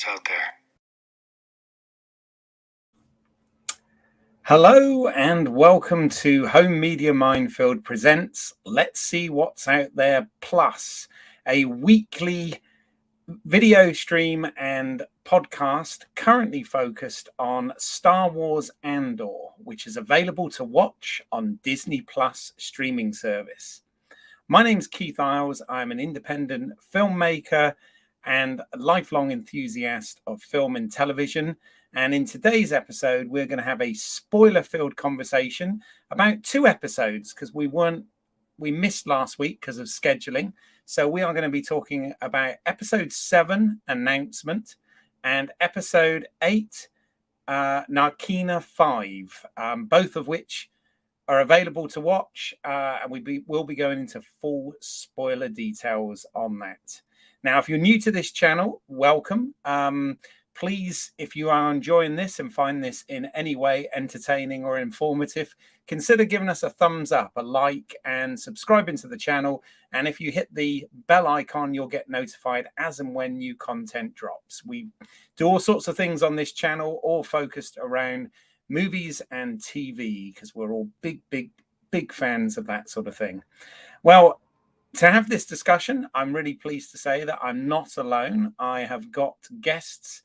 what's out there. Hello and welcome to Home Media Minefield presents Let's See What's Out There Plus, a weekly video stream and podcast currently focused on Star Wars Andor, which is available to watch on Disney Plus streaming service. My name's Keith Isles. I'm an independent filmmaker and a lifelong enthusiast of film and television. And in today's episode, we're going to have a spoiler-filled conversation about two episodes because we missed last week because of scheduling. So we are going to be talking about episode 7, Announcement, and episode 8, Narkina 5, both of which are available to watch, and we'll be going into full spoiler details on that. Now, if you're new to this channel, welcome. Please, if you are enjoying this and find this in any way entertaining or informative, consider giving us a thumbs up, a like, and subscribing to the channel. And if you hit the bell icon, you'll get notified as and when new content drops. We do all sorts of things on this channel, all focused around movies and TV, because we're all big fans of that sort of thing. Well, to have this discussion, I'm really pleased to say that I'm not alone. I have got guests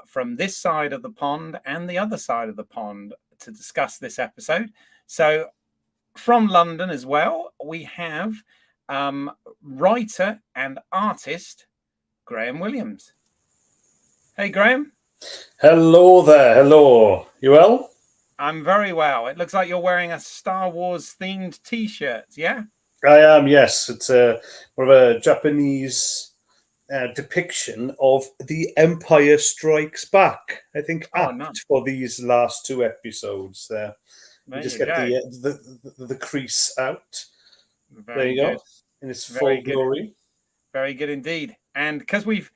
from this side of the pond and the other side of the pond to discuss this episode. So from London as well, we have writer and artist Graham Williams. Hey, Graham. Hello there. Hello. You well? I'm very well. It looks like you're wearing a Star Wars themed T-shirt, yeah? I am, yes. It's more of a Japanese depiction of The Empire Strikes Back. I think nice. For these last two episodes. You just get the crease out. There you go. In its full glory. Very good indeed. And because we've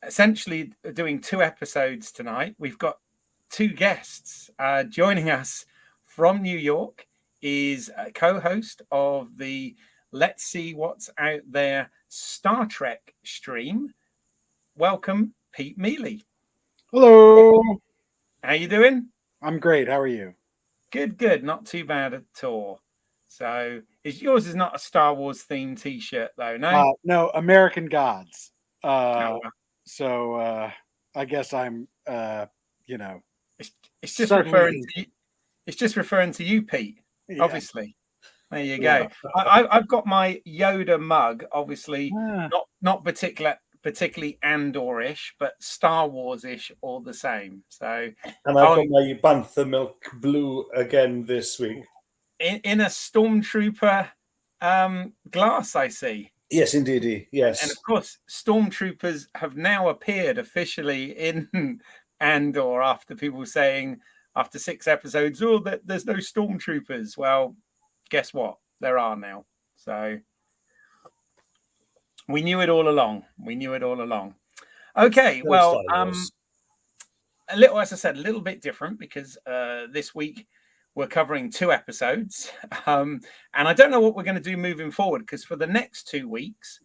essentially doing two episodes tonight, we've got two guests. Joining us from New York is a co-host of the Let's See What's Out There Star Trek stream. Welcome, Pete Mealy. Hello. How you doing? I'm great. How are you? Good. Not too bad at all. So yours is not a Star Wars themed T-shirt though, no? No, American Gods. So I guess I'm it's just referring to you. It's just referring to you, Pete. Yeah. Obviously. There you go. I've got my Yoda mug, obviously not particularly Andor-ish, but Star Wars-ish all the same. So, and I've got my Bantha Milk Blue again this week. In a Stormtrooper glass, I see. Yes, indeed. Yes. And of course, Stormtroopers have now appeared officially in Andor after people saying after 6 episodes, there's no Stormtroopers. Well, guess what? There are now. So we knew it all along. Okay, well, as I said, a little bit different because this week we're covering 2 episodes. And I don't know what we're going to do moving forward because for the next 2 weeks,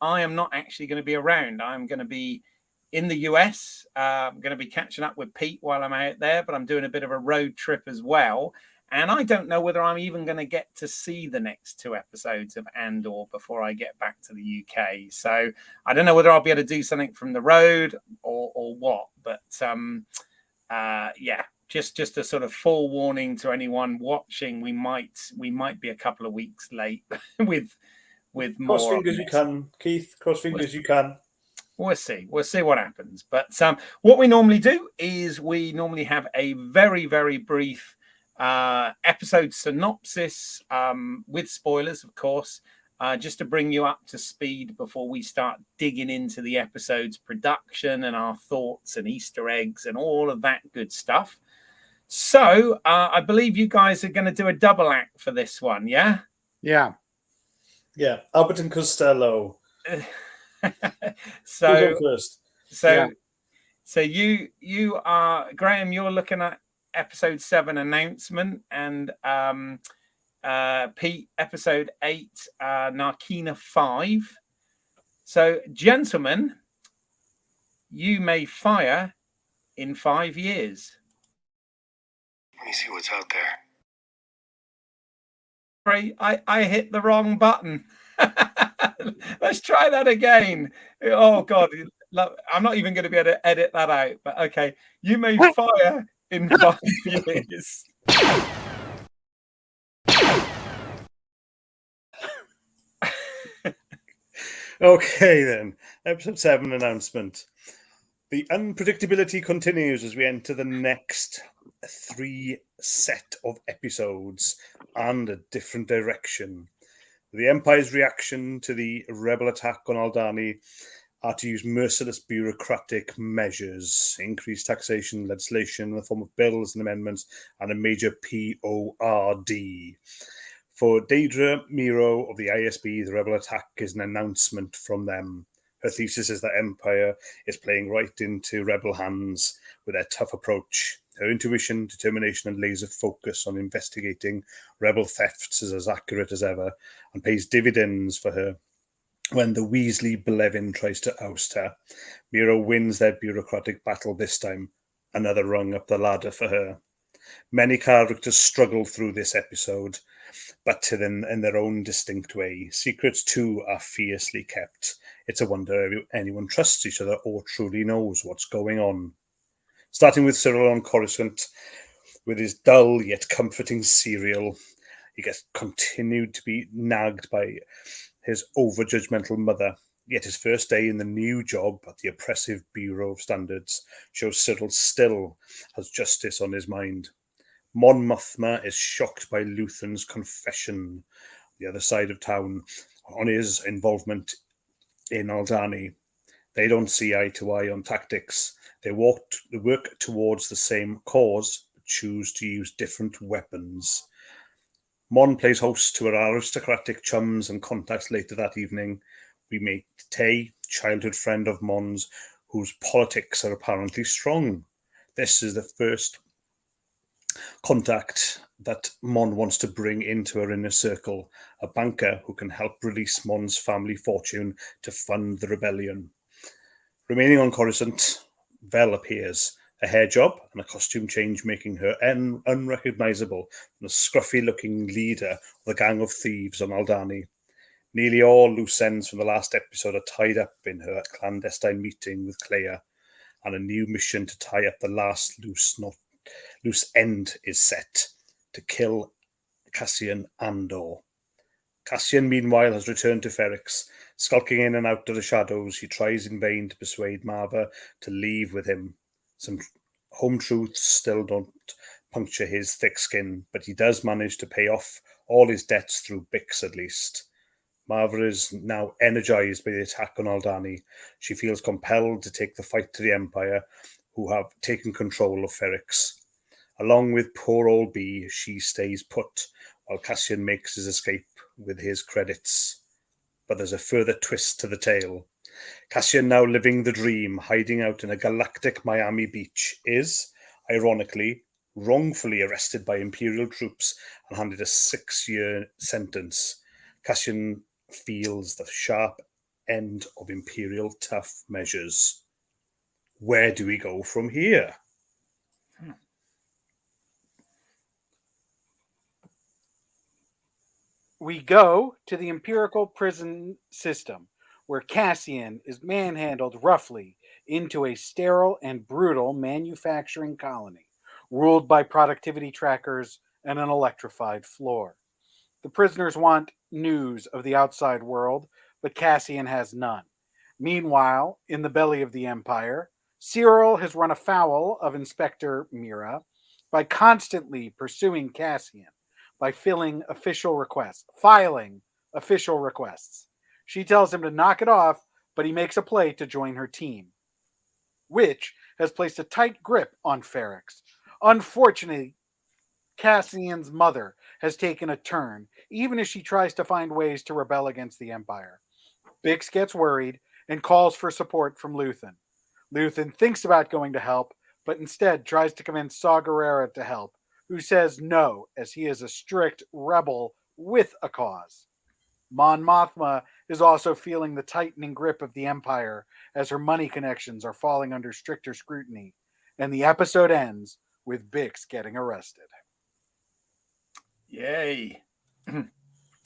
I am not actually going to be around. I'm going to be in the US. I'm going to be catching up with Pete while I'm out there, but I'm doing a bit of a road trip as well. And I don't know whether I'm even going to get to see the next 2 episodes of Andor before I get back to the UK. So I don't know whether I'll be able to do something from the road or what. But just a sort of full warning to anyone watching. We might be a couple of weeks late with more. Cross fingers you can, Keith. Cross fingers you can. We'll see what happens. But what we normally do is we normally have a very, very brief episode synopsis with spoilers, of course, just to bring you up to speed before we start digging into the episode's production and our thoughts and Easter eggs and all of that good stuff. So I believe you guys are going to do a double act for this one, yeah? Yeah. Albert and Costello. So you are, Graham, you're looking at episode 7 announcement, and Pete episode 8 Narkina 5. So gentlemen, you may fire in 5 years. Let me see what's out there. Sorry, I hit the wrong button. Let's try that again. Oh, God. I'm not even going to be able to edit that out. But okay, you may fire in 5 years. Okay, then. Episode 7 announcement. The unpredictability continues as we enter the next 3 set of episodes and a different direction. The Empire's reaction to the rebel attack on Aldhani are to use merciless bureaucratic measures, increased taxation legislation in the form of bills and amendments, and a major PORD. For Deidre Miro of the ISB, the rebel attack is an announcement from them. Her thesis is that Empire is playing right into rebel hands with their tough approach. Her intuition, determination, and laser focus on investigating rebel thefts is as accurate as ever and pays dividends for her. When the Weasley Blevin tries to oust her, Miro wins their bureaucratic battle this time, another rung up the ladder for her. Many characters struggle through this episode, but in their own distinct way. Secrets, too, are fiercely kept. It's a wonder anyone trusts each other or truly knows what's going on. Starting with Cyril on Coruscant, with his dull yet comforting serial, he gets continued to be nagged by his over-judgmental mother. Yet his first day in the new job at the oppressive Bureau of Standards shows Cyril still has justice on his mind. Mon Mothma is shocked by Luthen's confession, the other side of town, on his involvement in Aldhani. They don't see eye to eye on tactics. They work towards the same cause, but choose to use different weapons. Mon plays host to her aristocratic chums and contacts later that evening. We meet Tay, childhood friend of Mon's, whose politics are apparently strong. This is the first contact that Mon wants to bring into her inner circle, a banker who can help release Mon's family fortune to fund the rebellion. Remaining on Coruscant, Vel appears, a hair job and a costume change making her unrecognisable from the scruffy-looking leader of the gang of thieves on Aldhani. Nearly all loose ends from the last episode are tied up in her clandestine meeting with Clea, and a new mission to tie up the last loose end is set, to kill Cassian Andor. Cassian, meanwhile, has returned to Ferrix. Skulking in and out of the shadows, he tries in vain to persuade Maarva to leave with him. Some home truths still don't puncture his thick skin, but he does manage to pay off all his debts through Bix at least. Maarva is now energized by the attack on Aldhani. She feels compelled to take the fight to the Empire, who have taken control of Ferrix. Along with poor old B, she stays put, while Cassian makes his escape with his credits. But there's a further twist to the tale. Cassian, now living the dream, hiding out in a galactic Miami beach, is, ironically, wrongfully arrested by Imperial troops and handed a 6-year sentence. Cassian feels the sharp end of Imperial tough measures. Where do we go from here? We go to the empirical prison system, where Cassian is manhandled roughly into a sterile and brutal manufacturing colony, ruled by productivity trackers and an electrified floor. The prisoners want news of the outside world, but Cassian has none. Meanwhile, in the belly of the Empire, Cyril has run afoul of Inspector Mira by constantly pursuing Cassian, by filing official requests. She tells him to knock it off, but he makes a play to join her team, which has placed a tight grip on Ferrix. Unfortunately, Cassian's mother has taken a turn, even as she tries to find ways to rebel against the Empire. Bix gets worried and calls for support from Luthen. Luthen thinks about going to help, but instead tries to convince Saw Gerrera to help, who says no, as he is a strict rebel with a cause. Mon Mothma is also feeling the tightening grip of the Empire as her money connections are falling under stricter scrutiny. And the episode ends with Bix getting arrested. Yay.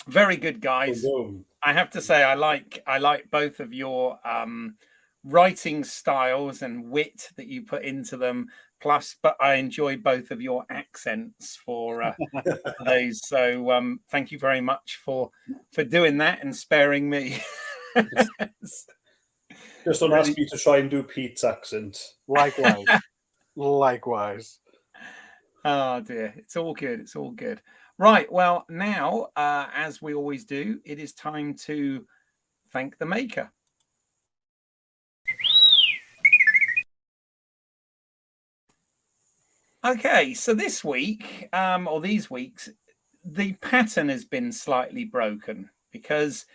Very good, guys. Boom. I have to say, I like both of your writing styles and wit that you put into them. Plus, but I enjoy both of your accents for those. So thank you very much for doing that and sparing me. Just don't ask me to try and do Pete's accent. Likewise. Likewise. Oh dear, it's all good. It's all good. Right. Well, now, as we always do, it is time to thank the maker. Okay, so this week, or these weeks, the pattern has been slightly broken because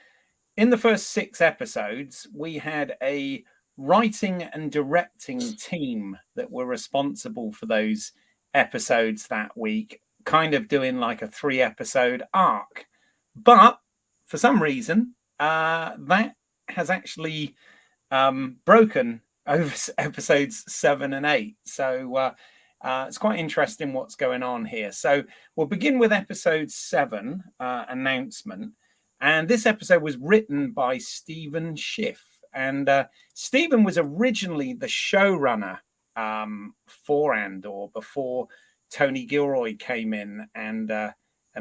in the first 6 episodes, we had a writing and directing team that were responsible for those episodes that week, kind of doing like a 3-episode arc. But for some reason, that has actually broken over episodes 7 and 8. So it's quite interesting what's going on here. So we'll begin with episode 7, announcement. And this episode was written by Stephen Schiff. And Stephen was originally the showrunner for Andor before Tony Gilroy came in and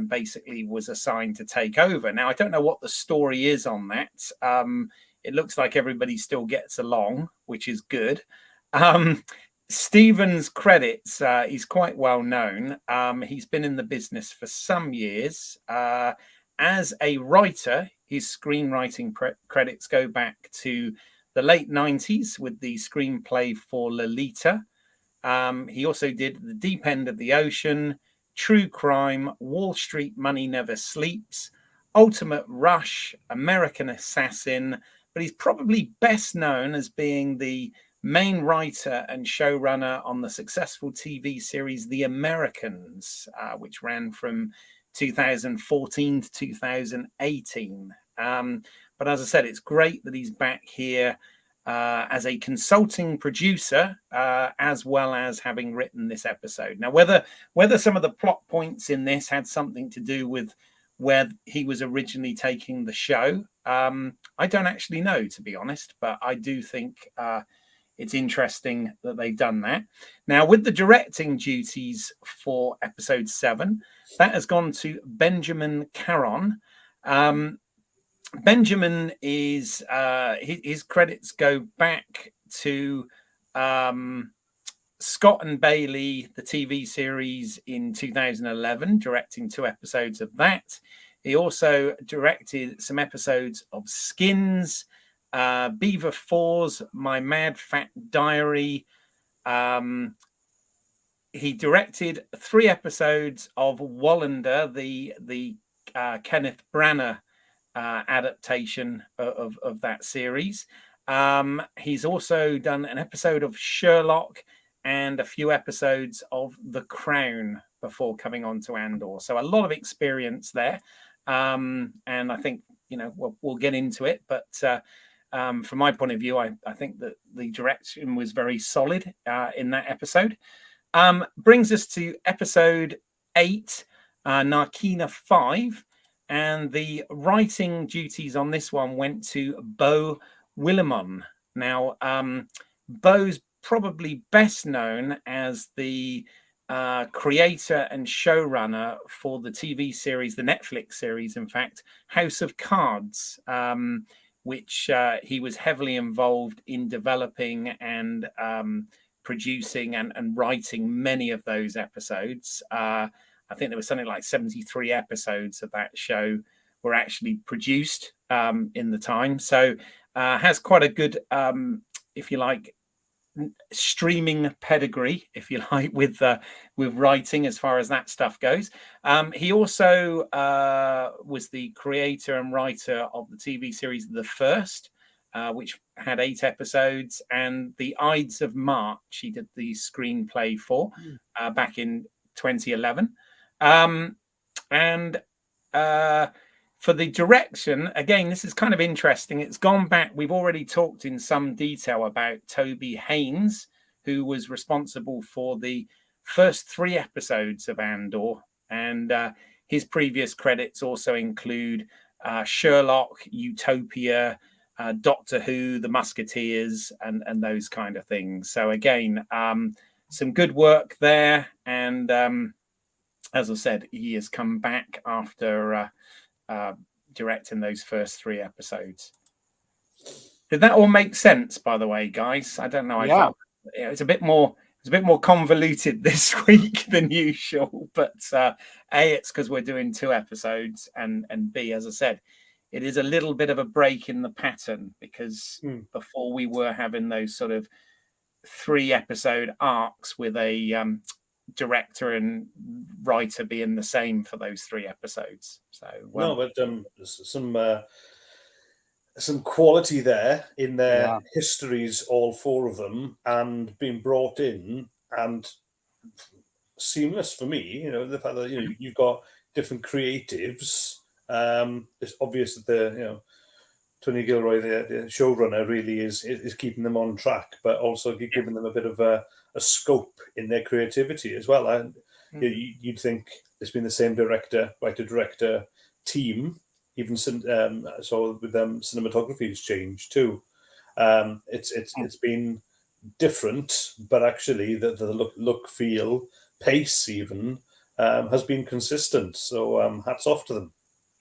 basically was assigned to take over. Now, I don't know what the story is on that. It looks like everybody still gets along, which is good. Stephen's credits, he's quite well known. He's been in the business for some years. As a writer, his screenwriting credits go back to the late 90s with the screenplay for Lolita. He also did The Deep End of the Ocean, True Crime, Wall Street Money Never Sleeps, Ultimate Rush, American Assassin, but he's probably best known as being the main writer and showrunner on the successful TV series The Americans, which ran from 2014 to 2018. But as I said, it's great that he's back here as a consulting producer, as well as having written this episode. Now, whether some of the plot points in this had something to do with where he was originally taking the show, I don't actually know, to be honest, but I do think it's interesting that they've done that. Now, with the directing duties for episode 7, that has gone to Benjamin Caron. Benjamin is his credits go back to Scott and Bailey, the TV series in 2011, directing 2 episodes of that. He also directed some episodes of Skins, Beaver Falls, My Mad Fat Diary. He directed 3 episodes of Wallander, the Kenneth Branagh adaptation of that series. He's also done an episode of Sherlock and a few episodes of The Crown before coming on to Andor. So a lot of experience there. And I think, we'll get into it. But from my point of view, I think that the direction was very solid in that episode. Brings us to episode 8, Narkina 5. And the writing duties on this one went to Beau Willimon. Now, Beau's probably best known as the creator and showrunner for the TV series, the Netflix series, in fact, House of Cards, which he was heavily involved in developing and producing and writing many of those episodes. I think there was something like 73 episodes of that show were actually produced in the time. So has quite a good, if you like, streaming pedigree, if you like, with writing as far as that stuff goes. He also was the creator and writer of the TV series The First, which had 8 episodes, and The Ides of March he did the screenplay for back in 2011. And For the direction, again, this is kind of interesting. It's gone back. We've already talked in some detail about Toby Haynes, who was responsible for the first 3 episodes of Andor, and his previous credits also include Sherlock, Utopia, Doctor Who, The Musketeers, and those kind of things. So again, some good work there. And as I said, he has come back after directing those first 3 episodes. Did that all make sense, by the way, guys? I don't know. I felt it's a bit more convoluted this week than usual, but A, it's because we're doing 2 episodes, and B, as I said, it is a little bit of a break in the pattern, because before we were having those sort of 3 episode arcs with a director and writer being the same for those 3 episodes. So no, but some quality there in their histories, all 4 of them, and being brought in and seamless for me. The fact that you've got different creatives. It's obvious that Tony Gilroy, the showrunner, really is keeping them on track, but also giving them a bit of a scope in their creativity as well. And you'd think it's been the same writer-director team. Even so, with them, cinematography has changed too. It's been different, but actually the look, feel, pace even has been consistent. So hats off to them.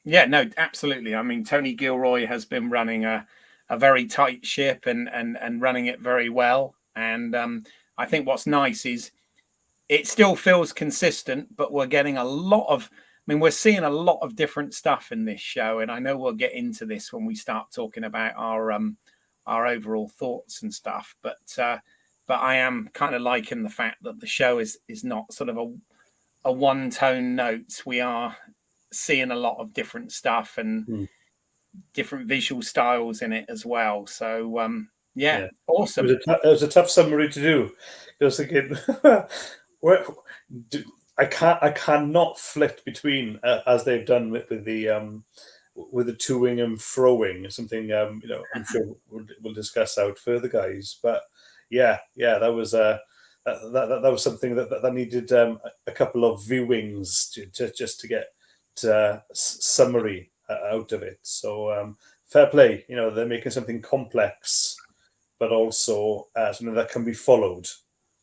Yeah, no, absolutely. I mean, Tony Gilroy has been running a very tight ship and running it very well. And I think what's nice is it still feels consistent, but we're getting a lot of, we're seeing a lot of different stuff in this show. And I know we'll get into this when we start talking about our overall thoughts and stuff. But I am kind of liking the fact that the show is not sort of a one-tone note. We are seeing a lot of different stuff and different visual styles in it as well. So awesome. It was a tough summary to do. Because again, I cannot flip between as they've done with the toing and froing. Something I'm sure we'll discuss out further, guys. But that was that was something that needed a couple of viewings just to get summary out of it. So fair play. They're making something complex, but also something that can be followed.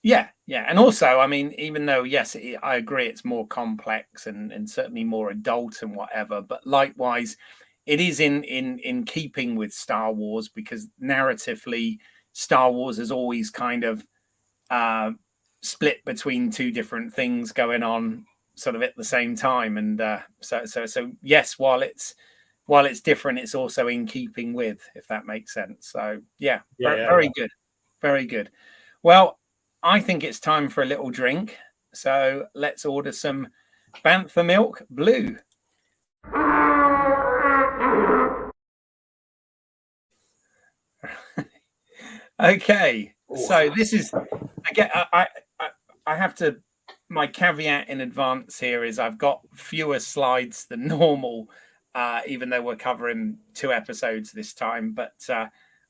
Yeah. And also, I mean, even though, yes, I agree it's more complex and certainly more adult and whatever, but likewise, it is in keeping with Star Wars, because narratively, Star Wars is always kind of split between 2 different things going on sort of at the same time. And so yes, while it's different, it's also in keeping with, if that makes sense. So very good. Very good. Well, I think it's time for a little drink. So let's order some Bantha Milk Blue. Okay. So this is, again, I have to, my caveat in advance here is I've got fewer slides than normal, even though we're covering 2 episodes this time. But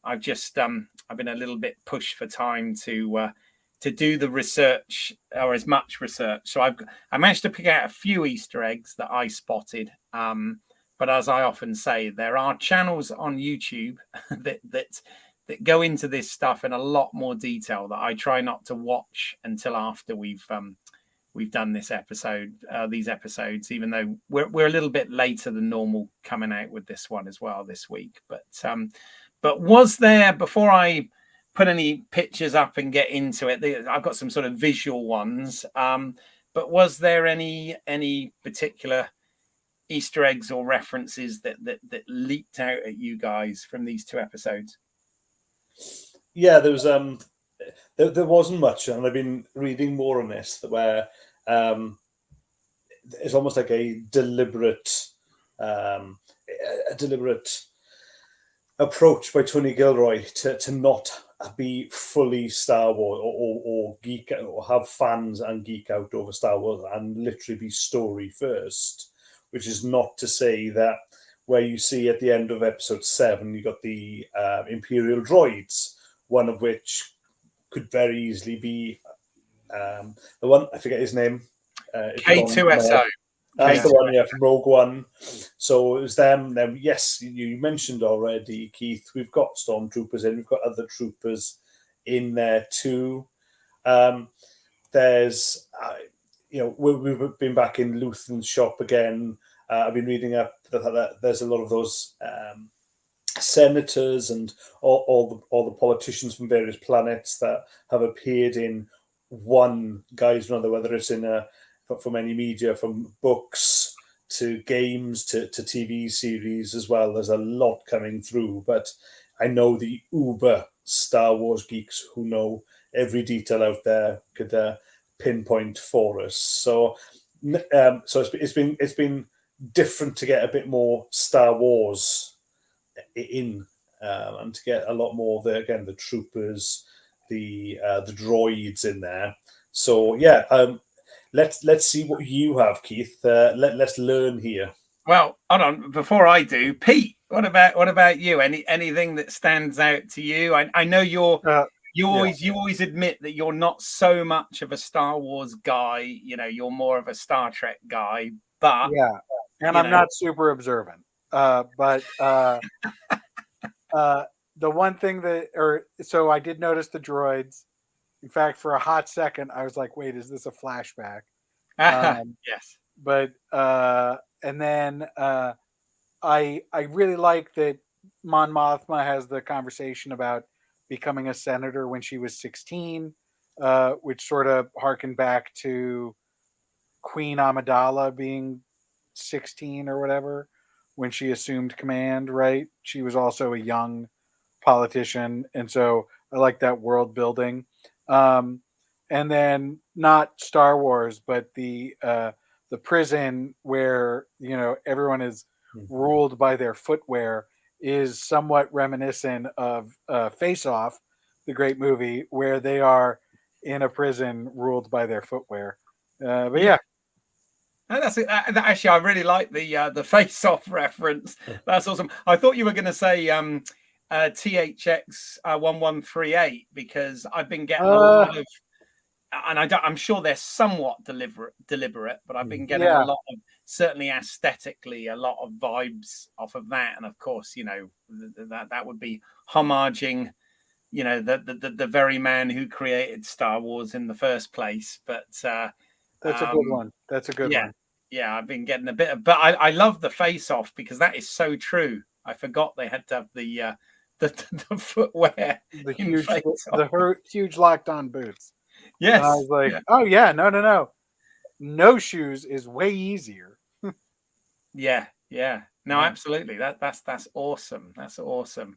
I've just I've been a little bit pushed for time to do the research, or as much research. So I managed to pick out a few Easter eggs that I spotted. But as I often say, there are channels on YouTube that go into this stuff in a lot more detail that I try not to watch until after we've done this episode, these episodes, even though we're a little bit later than normal coming out with this one as well this week. But was there, before I put any pictures up and get into it, I've got some sort of visual ones. But was there any particular Easter eggs or references that leaped out at you guys from these 2 episodes? Yeah, there was there wasn't much, and I've been reading more on this where it's almost like a deliberate approach by Tony Gilroy to not be fully Star Wars or geek or have fans and geek out over Star Wars and literally be story first, which is not to say that where you see at the end of episode 7, you got the Imperial droids, one of which could very easily be the one, I forget his name. K2SO. That's the one, yeah, from Rogue One. So it was them. Then, yes, you mentioned already, Keith, we've got stormtroopers in, we've got other troopers in there too. There's, we've been back in Luthen's shop again. I've been reading up that there's a lot of those senators and all the politicians from various planets that have appeared in one guise or another, whether it's from any media, from books to games to TV series as well. There's a lot coming through, but I know the uber Star Wars geeks who know every detail out there could pinpoint for us. So it's been different to get a bit more Star Wars in, and to get a lot more of the troopers, the droids in there. So yeah, let's see what you have, Keith. Let's learn here. Well, hold on. Before I do, Pete, what about you? Anything that stands out to you? I know you always admit that you're not so much of a Star Wars guy. You're more of a Star Trek guy. But yeah, and I'm not super observant. But the one thing so I did notice the droids. In fact, for a hot second, I was like, "Wait, is this a flashback?" Yes. But and then I really like that Mon Mothma has the conversation about becoming a senator when she was 16, which sort of harkened back to Queen Amidala being 16 or whatever when she assumed command, right? She was also a young politician, and so I like that world building. And then not Star Wars, but the prison where everyone is ruled by their footwear is somewhat reminiscent of Face Off, the great movie, where they are in a prison ruled by their footwear. But yeah. That's it. Actually, I really like the Face-Off reference. That's awesome. I thought you were going to say THX 1138 because I've been getting a lot of, and I'm sure they're somewhat deliberate, but I've been getting a lot of, certainly aesthetically, a lot of vibes off of that. And of course, that would be homaging, the very man who created Star Wars in the first place. But that's a good one. That's a good one. Yeah, I've been getting a bit of, but I love the Face-Off because that is so true. I forgot they had to have the footwear, the huge locked on boots. Yes, and I was like, oh yeah, no shoes is way easier. yeah, no, absolutely. That's awesome. That's awesome.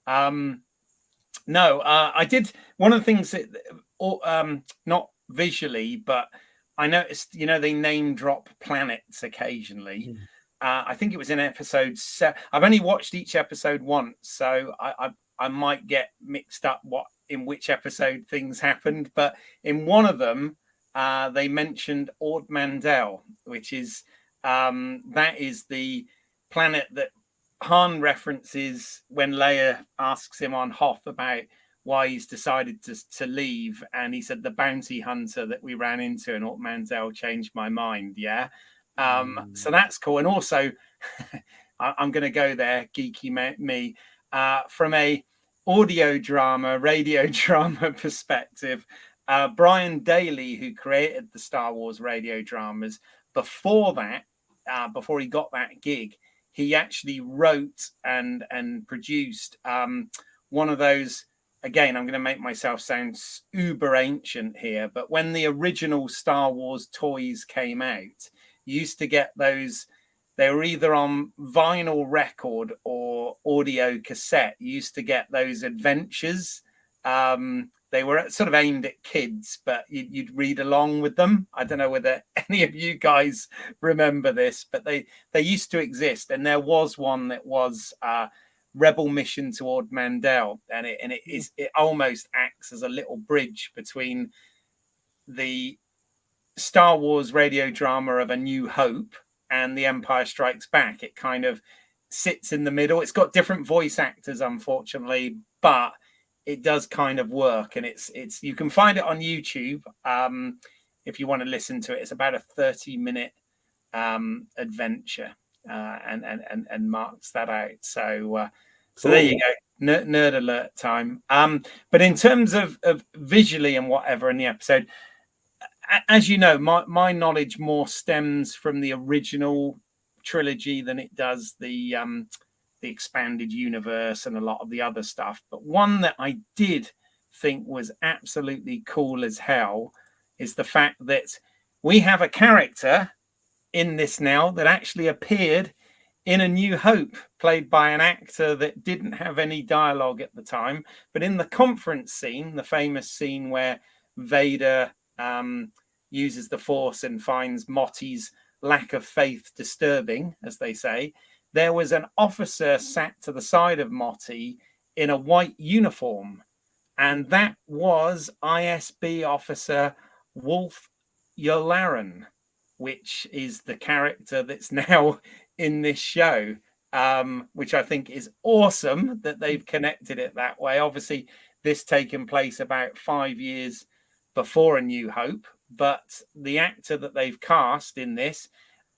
No, I did one of the things that, not visually, but I noticed, they name drop planets occasionally. I think it was in episode 7. I've only watched each episode once, so I might get mixed up in which episode things happened. But in one of them, they mentioned Ord Mantell, which is that is the planet that Han references when Leia asks him on Hoth about why he's decided to leave, and he said the bounty hunter that we ran into in Ord Mantell changed my mind. So that's cool. And also I'm going to go there, geeky me, from a radio drama perspective. Brian Daley, who created the Star Wars radio dramas, before he got that gig, he actually wrote and produced one of those. Again, I'm going to make myself sound uber ancient here, but when the original Star Wars toys came out, you used to get those. They were either on vinyl record or audio cassette. You used to get those adventures. They were sort of aimed at kids, but you'd read along with them. I don't know whether any of you guys remember this, but they used to exist. And there was one that was Rebel Mission to Ord Mantell, and it almost acts as a little bridge between the Star Wars radio drama of A New Hope and The Empire Strikes Back. It kind of sits in the middle. It's got different voice actors, unfortunately, but it does kind of work, and it's you can find it on YouTube if you want to listen to it. It's about a 30-minute adventure, and marks that out. So so there you go, nerd alert time. But in terms of visually and whatever in the episode, as you know, my knowledge more stems from the original trilogy than it does the expanded universe and a lot of the other stuff. But one that I did think was absolutely cool as hell is the fact that we have a character in this now that actually appeared in A New Hope, played by an actor that didn't have any dialogue at the time. But in the conference scene, the famous scene where Vader uses the Force and finds Motti's lack of faith disturbing, as they say, there was an officer sat to the side of Motti in a white uniform, and that was ISB officer Wolf Yularen, which is the character that's now in this show, which I think is awesome that they've connected it that way. Obviously, this taking place about 5 years before A New Hope, but the actor that they've cast in this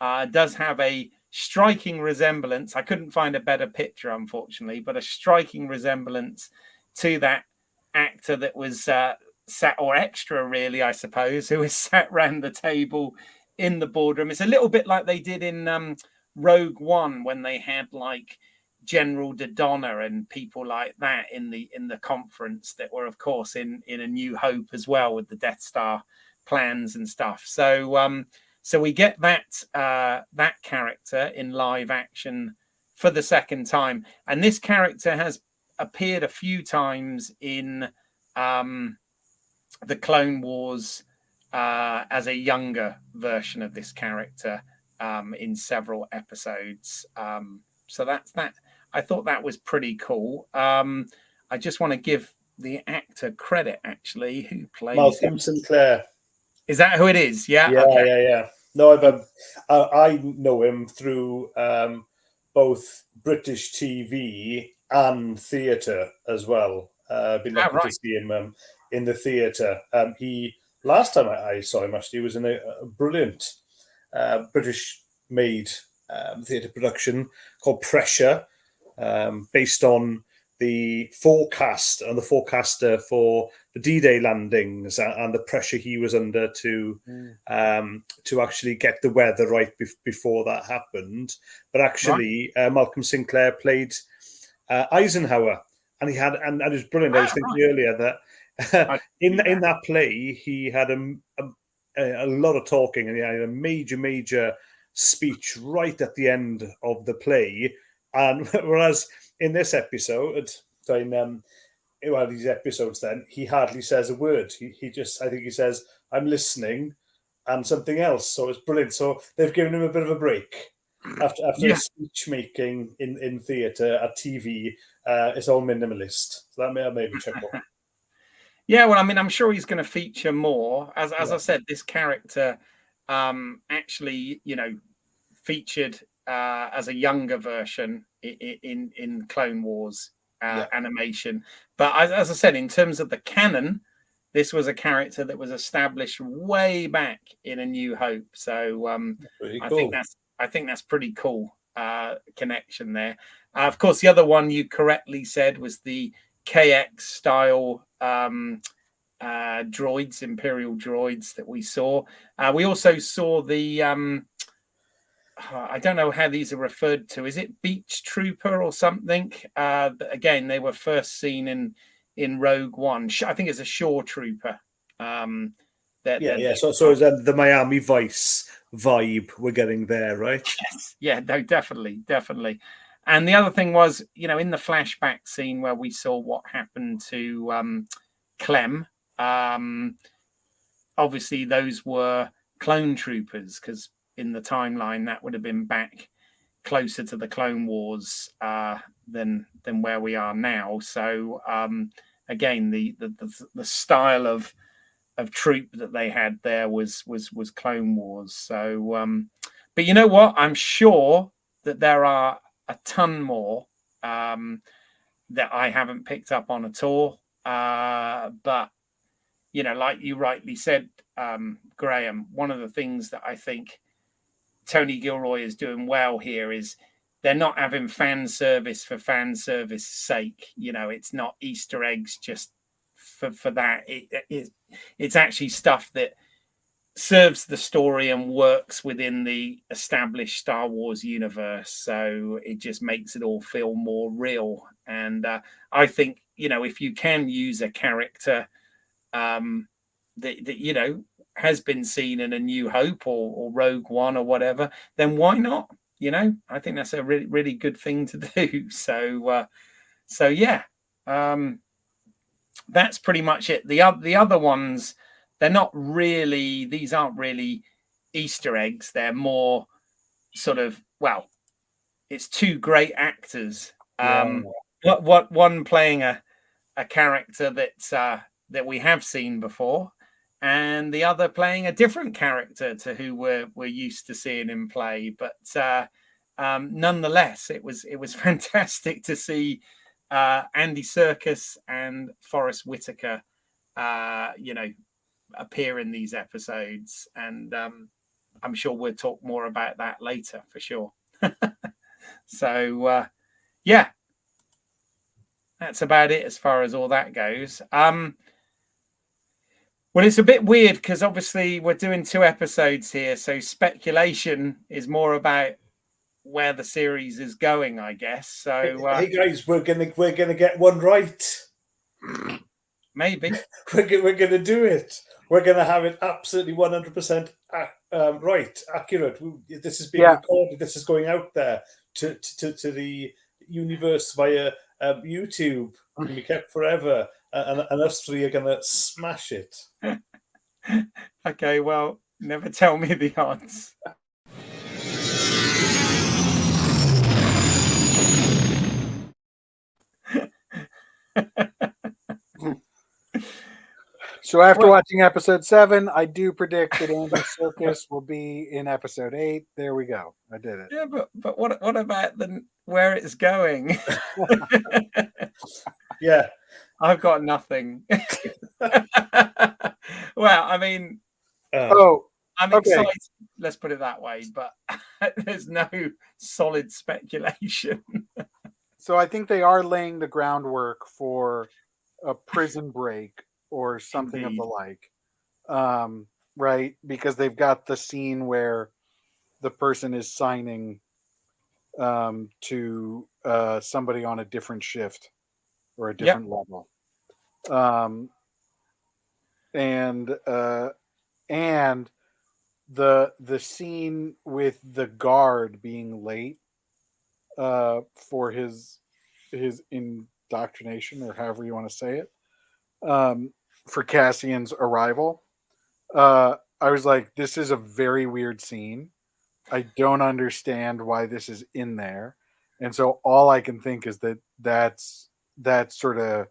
does have a striking resemblance. I couldn't find a better picture, unfortunately, but a striking resemblance to that actor that was sat, or extra really, I suppose, who was sat round the table in the boardroom. It's a little bit like they did in Rogue One, when they had like General Dodonna and people like that in the conference that were, of course, in A New Hope as well, with the Death Star plans and stuff. So so we get that character in live action for the second time, and this character has appeared a few times in the Clone Wars as a younger version of this character in several episodes. So that's that. I thought that was pretty cool. I just want to give the actor credit, actually, who plays Malcolm Sinclair. Is that who it is? Yeah. Yeah, Okay. yeah. No, I know him through both British TV and theatre as well. I've been lucky to see him in the theatre. He last time I saw him, actually, was in a brilliant British-made theatre production called Pressure, based on the forecast and the forecaster for the D-Day landings and the pressure he was under to actually get the weather right before that happened. But actually, Malcolm Sinclair played Eisenhower, and he had, and it was brilliant. I was thinking earlier that in that play he had a lot of talking, and he had a major speech right at the end of the play. And whereas in this episode, these episodes, then he hardly says a word. He just, I think he says, "I'm listening," and something else. So it's brilliant. So they've given him a bit of a break after his speech making in theatre. At TV, it's all minimalist. So that made me chuckle. Yeah, well, I mean, I'm sure he's going to feature more. As I said, this character actually, featured as a younger version in Clone Wars animation. But as I said, in terms of the canon, this was a character that was established way back in A New Hope. So I think that's pretty cool connection there. Of course, the other one you correctly said was the KX style droids, Imperial droids that we saw. We also saw the I don't know how these are referred to. Is it Beach Trooper or something? But again, they were first seen in Rogue One. I think it's a Shore Trooper. So is that the Miami Vice vibe we're getting there, right? Yes. Yeah, no, definitely. And the other thing was, in the flashback scene where we saw what happened to Clem, obviously those were clone troopers, because in the timeline that would have been back closer to the Clone Wars than where we are now. So again, the style of troop that they had there was Clone Wars. So but you know what? I'm sure that there are a ton more that I haven't picked up on at all. But like you rightly said, Graham, one of the things that I think Tony Gilroy is doing well here is they're not having fan service for fan service sake. It's not Easter eggs just for that. It's actually stuff that serves the story and works within the established Star Wars universe. So it just makes it all feel more real. And I think, if you can use a character that has been seen in A New Hope or Rogue One or whatever, then why not? I think that's a really, really good thing to do. So yeah, that's pretty much it. The other ones, these aren't really Easter eggs. They're more sort of, it's two great actors. What one playing a character that we have seen before, and the other playing a different character to who we're used to seeing him play. But nonetheless, it was fantastic to see Andy Serkis and Forrest Whitaker, appear in these episodes, and I'm sure we'll talk more about that later for sure. So yeah, that's about it as far as all that goes. Well, it's a bit weird because obviously we're doing 2 episodes here, so speculation is more about where the series is going, I guess. So hey guys, we're gonna get one right. Maybe we're gonna do it. We're gonna have it absolutely 100% right, accurate. This is being recorded. This is going out there to the universe via YouTube. Can be kept forever, and us 3 are gonna smash it. Okay, well, never tell me the odds. So after watching episode 7, I do predict that Andy Serkis will be in episode 8. There we go. I did it. Yeah, but what about where it's going? Yeah, I've got nothing. Well, I mean, I'm excited. Let's put it that way, but there's no solid speculation. So I think they are laying the groundwork for a prison break or something of the like, right? Because they've got the scene where the person is signing to somebody on a different shift or a different level, and the scene with the guard being late for his indoctrination, or however you want to say it, for Cassian's arrival. I was like, this is a very weird scene. I don't understand why this is in there. And so all I can think is that's sort of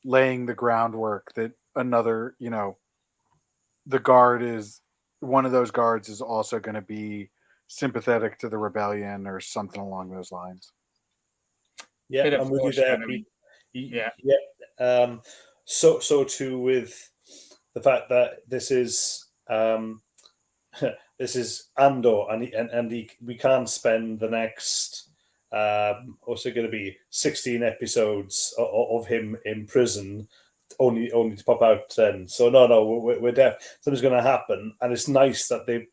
laying the groundwork that another, the guard is one of those guards is also going to be sympathetic to the rebellion or something along those lines. Yeah, I'm with you there. Yeah. So too with the fact that this is this is Andor, and we can't spend the next also going to be 16 episodes of him in prison only to pop out then. So no, we're deaf. Something's going to happen, and it's nice that they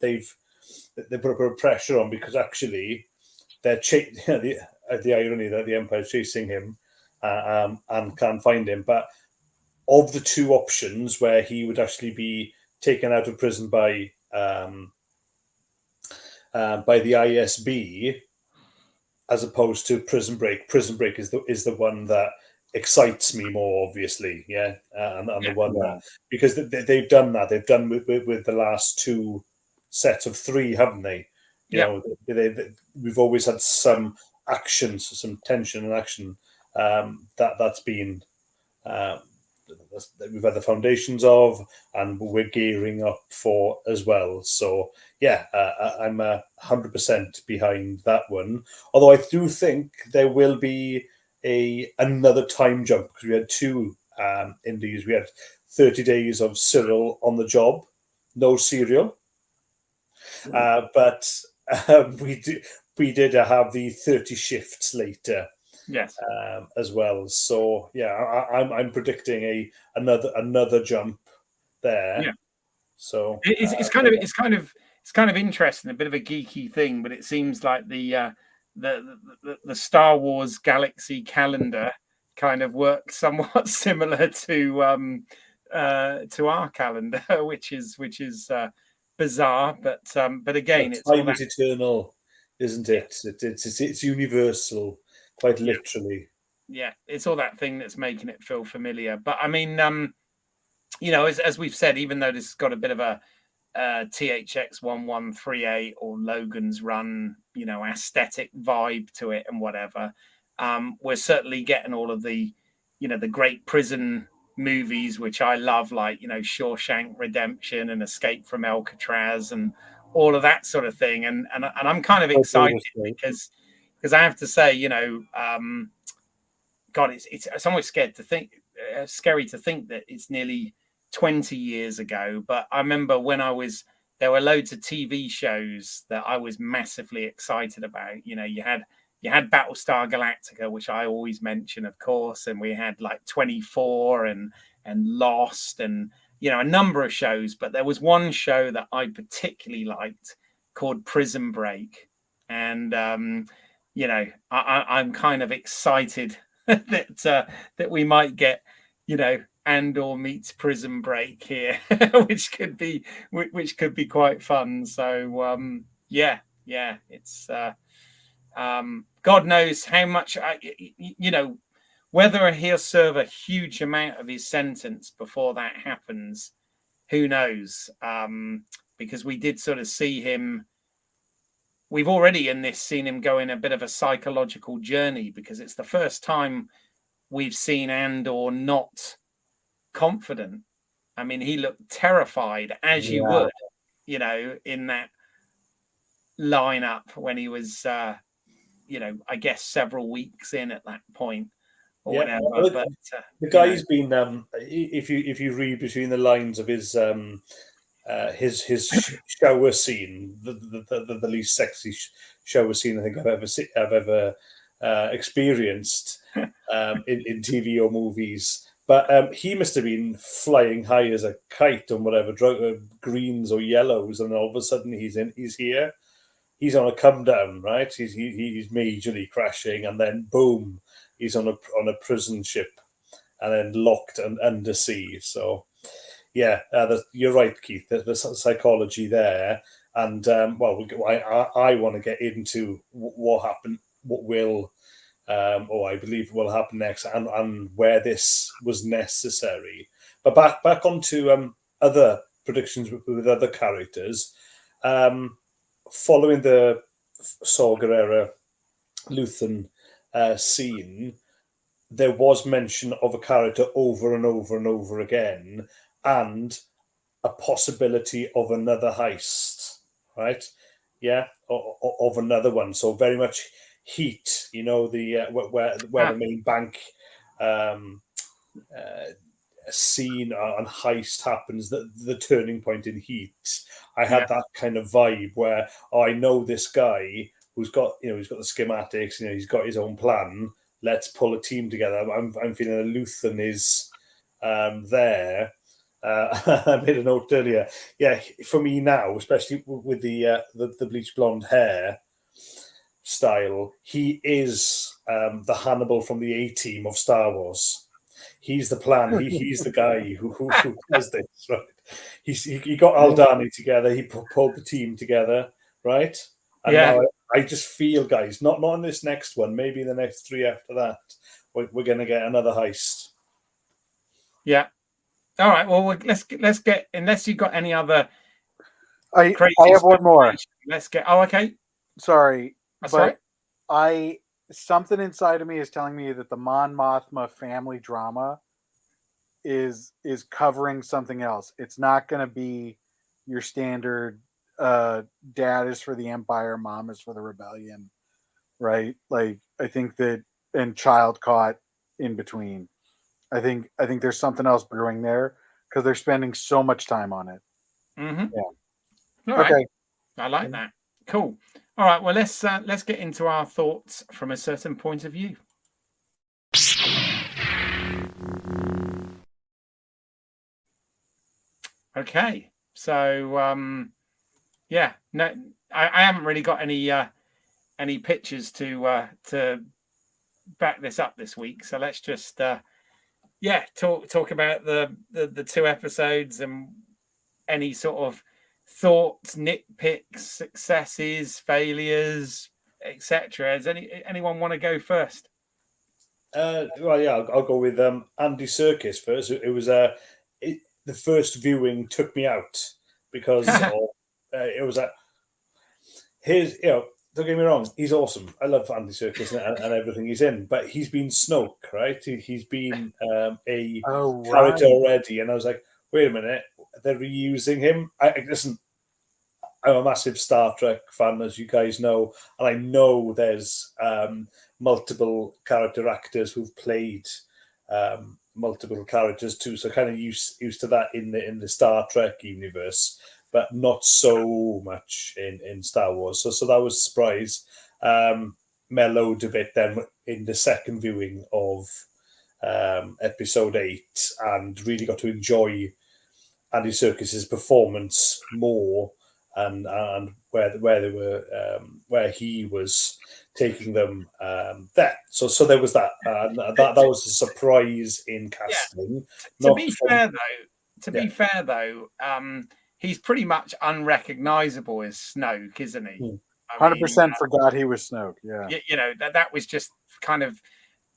put a bit of pressure on, because actually they're the irony that the Empire's chasing him and can't find him. But of the 2 options where he would actually be taken out of prison by the ISB, as opposed to Prison Break is the one that excites me more, obviously. And the one that, because they've done that. They've done with the last 2 sets of 3, haven't they? We've always had some action, some tension and action that's been we've had the foundations of, and we're gearing up for as well. So yeah, I'm 100% behind that one. Although I do think there will be another time jump, because we had two indies. We had 30 days of Cyril on the job, no cereal, but we did have the 30 shifts later. Yes. As well. So yeah, I'm predicting another jump there. Yeah. So It's kind of interesting, a bit of a geeky thing, but it seems like the Star Wars galaxy calendar kind of works somewhat similar to our calendar, which is bizarre, but again, it's all time that. is eternal, isn't it? It's universal, quite literally. Yeah, it's all that thing that's making it feel familiar. But I mean, as we've said, even though this has got a bit of a THX 1138 or Logan's Run, aesthetic vibe to it and whatever, we're certainly getting all of the, the great prison movies, which I love, like, Shawshank Redemption and Escape from Alcatraz and all of that sort of thing. And I'm kind of excited because I have to say, God, it's almost scary to think that it's nearly 20 years ago. But I remember when there were loads of TV shows that I was massively excited about. You had Battlestar Galactica, which I always mention, of course, and we had like 24 and Lost and a number of shows. But there was one show that I particularly liked called Prison Break, and I'm kind of excited that we might get, Andor meets Prison Break here, which could be quite fun. So yeah, it's God knows how much whether he'll serve a huge amount of his sentence before that happens. Who knows? Because we did sort of see him. We've already in this seen him go in a bit of a psychological journey, because it's the first time we've seen Andor not confident. I mean, he looked terrified, as you would, in that lineup when he was, I guess several weeks in at that point or whatever. But the guy's been, if you read between the lines of his shower scene, the least sexy shower scene I think I've ever experienced in TV or movies. But he must have been flying high as a kite on whatever greens or yellows, and all of a sudden he's here. He's on a come down, right? He's majorly crashing, and then boom, he's on a prison ship, and then locked and undersea. So yeah, you're right, Keith. There's the psychology there, and I want to get into what happened, what will, or I believe will happen next, and where this was necessary. But back onto other predictions with other characters. Following the Saga era Luthen scene, there was mention of a character over and over and over again, and a possibility of another heist, right? Yeah, of another one. So very much Heat, the where the main bank scene and heist happens, the turning point in Heat. I had that kind of vibe where I know this guy who's got he's got the schematics, he's got his own plan. Let's pull a team together. I'm feeling that Luthen is there. I made a note earlier. Yeah, for me now, especially with the bleach blonde hair style, he is the Hannibal from the A-Team of Star Wars. He's the plan. He's the guy who does this, right? He got Aldani together. He pulled the team together, right? And now I just feel, guys, not in this next one, maybe the next three after that, we're going to get another heist. Yeah. All right. Well, let's get. Unless you've got any other. I have one more. Let's get. Oh, okay. Sorry, that's but right. Something inside of me is telling me that the Mon Mothma family drama is covering something else. It's not going to be your standard dad is for the Empire, mom is for the rebellion, right? Like I think that, and child caught in between. I think there's something else brewing there because they're spending so much time on it. Mm-hmm. Yeah. All right. Okay. I like that. Cool. All right. Well, let's get into our thoughts from a certain point of view. Okay. So yeah, no, I haven't really got any pictures to back this up this week. So let's just talk about the two episodes and any sort of thoughts, nitpicks, successes, failures, etc. Does anyone want to go first? Well, yeah, I'll go with Andy Serkis first. It was the first viewing took me out because it was his. Don't get me wrong, he's awesome. I love Andy Serkis and everything he's in, but he's been Snoke, right? He's been a character already, and I was like, wait a minute, they're reusing him. Listen, I'm a massive Star Trek fan, as you guys know, and I know there's multiple character actors who've played multiple characters too, so kind of used to that in the Star Trek universe, but not so much in Star Wars. So that was a surprise. Mellowed a bit then in the second viewing of episode 8, and really got to enjoy Andy Serkis's performance more, and where they were, where he was taking them there. So there was that. That was a surprise in casting. To be fair though, he's pretty much unrecognizable as Snoke, isn't he? 100% forgot he was Snoke. Yeah. You know, that was just kind of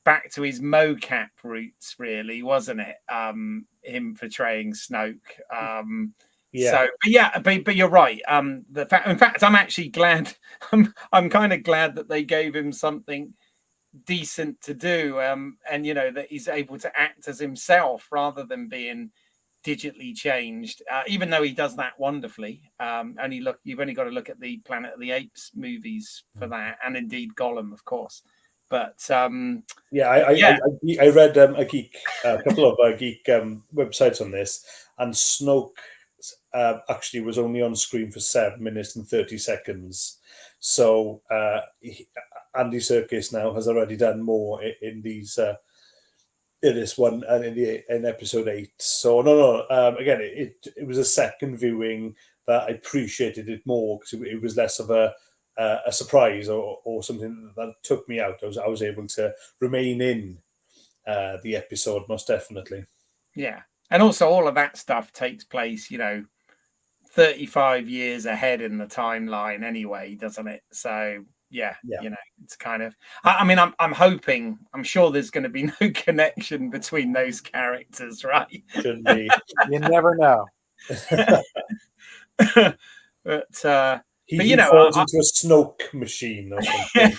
back to his mocap roots, really, wasn't it? Him portraying Snoke. Yeah. So, but you're right. In fact, I'm actually glad. I'm kind of glad that they gave him something decent to do, and that he's able to act as himself rather than being digitally changed. Even though he does that wonderfully. You've only got to look at the Planet of the Apes movies for that, and indeed Gollum, of course. But I read a couple of geek websites on this, and Snoke actually was only on screen for 7 minutes and 30 seconds. So Andy Serkis now has already done more in these in this one and in episode 8. So no. Again, it was a second viewing that I appreciated it more because it was less of a surprise or something that took me out. I was able to remain in the episode most definitely. Yeah, and also all of that stuff takes place, 35 years ahead in the timeline anyway, doesn't it? So yeah. It's kind of. I mean, I'm hoping. I'm sure there's going to be no connection between those characters, right? Shouldn't be. You never know. But he falls into a Snoke machine or something.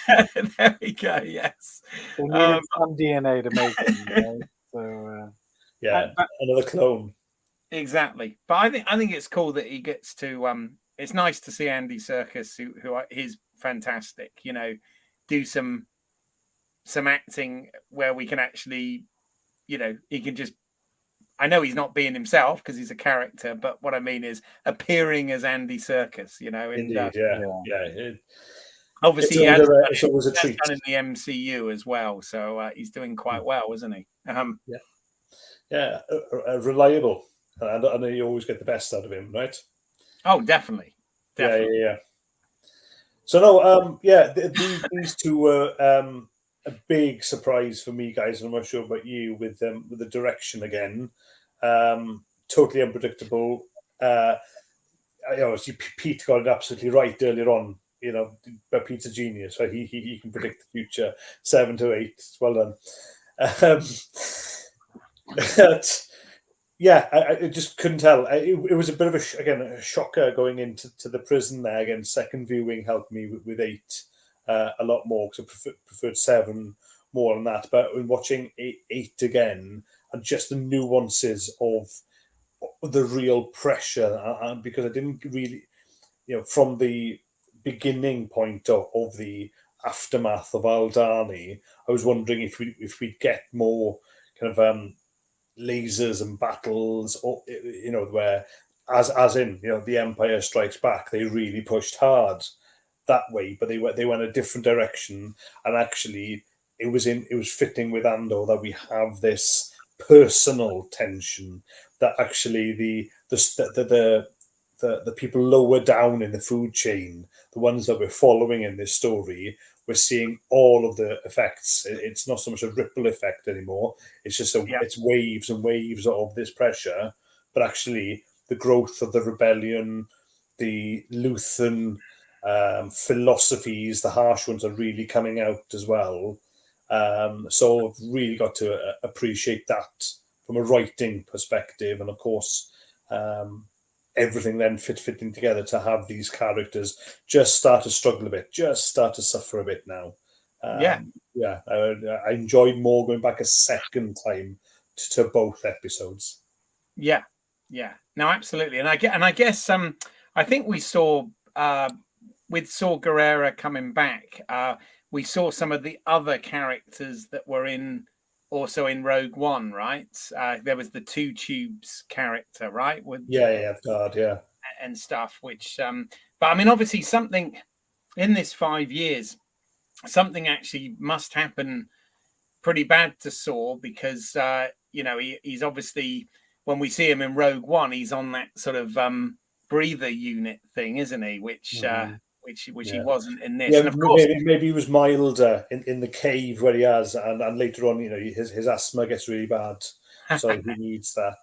There we go. Yes, they needed some DNA to make it. Right? So another clone. Exactly, but I think it's cool that he gets to. It's nice to see Andy Serkis, who is fantastic. Do some acting where we can actually, he can just. I know he's not being himself because he's a character, but what I mean is appearing as Andy Serkis. Indeed, Obviously, it's always a treat. Done in the MCU as well, so he's doing quite well, isn't he? Reliable, and I know you always get the best out of him, right? Oh, definitely. Yeah. So no, these two were a big surprise for me, guys. I'm not sure about you with the direction again. Totally unpredictable. Pete got it absolutely right earlier on. But Pete's a genius, right? He can predict the future. 7 to 8, well done. I just couldn't tell. It was a bit of a shocker going into the prison there. Again, second viewing helped me with 8 a lot more because I preferred 7 more than that. But in watching 8 again, and just the nuances of the real pressure. And because I didn't really, from the beginning point of the aftermath of Aldani, I was wondering if we'd get more kind of lasers and battles, or where as in the Empire Strikes Back, they really pushed hard that way, but they went a different direction, and actually it was fitting with Andor that we have this personal tension, that actually the people lower down in the food chain, the ones that we're following in this story, we're seeing all of the effects. It's not so much a ripple effect anymore. It's just it's waves and waves of this pressure. But actually, the growth of the rebellion, the Luthen philosophies, the harsh ones, are really coming out as well. So I've really got to appreciate that from a writing perspective, and of course, everything then fitting together to have these characters just start to struggle a bit, just start to suffer a bit now. I enjoyed more going back a second time to both episodes. Yeah, no, absolutely, and I guess I think we saw with Saw Gerrera coming back, we saw some of the other characters that were also in Rogue One, right? There was the Two Tubes character, right? And stuff, which but I mean, obviously something in this 5 years, something actually must happen pretty bad to Saw, because he's obviously, when we see him in Rogue One, he's on that sort of breather unit thing, isn't he? Which he wasn't in this. Yeah, and of course, maybe he was milder in the cave where he has, and later on, his asthma gets really bad, so he needs that.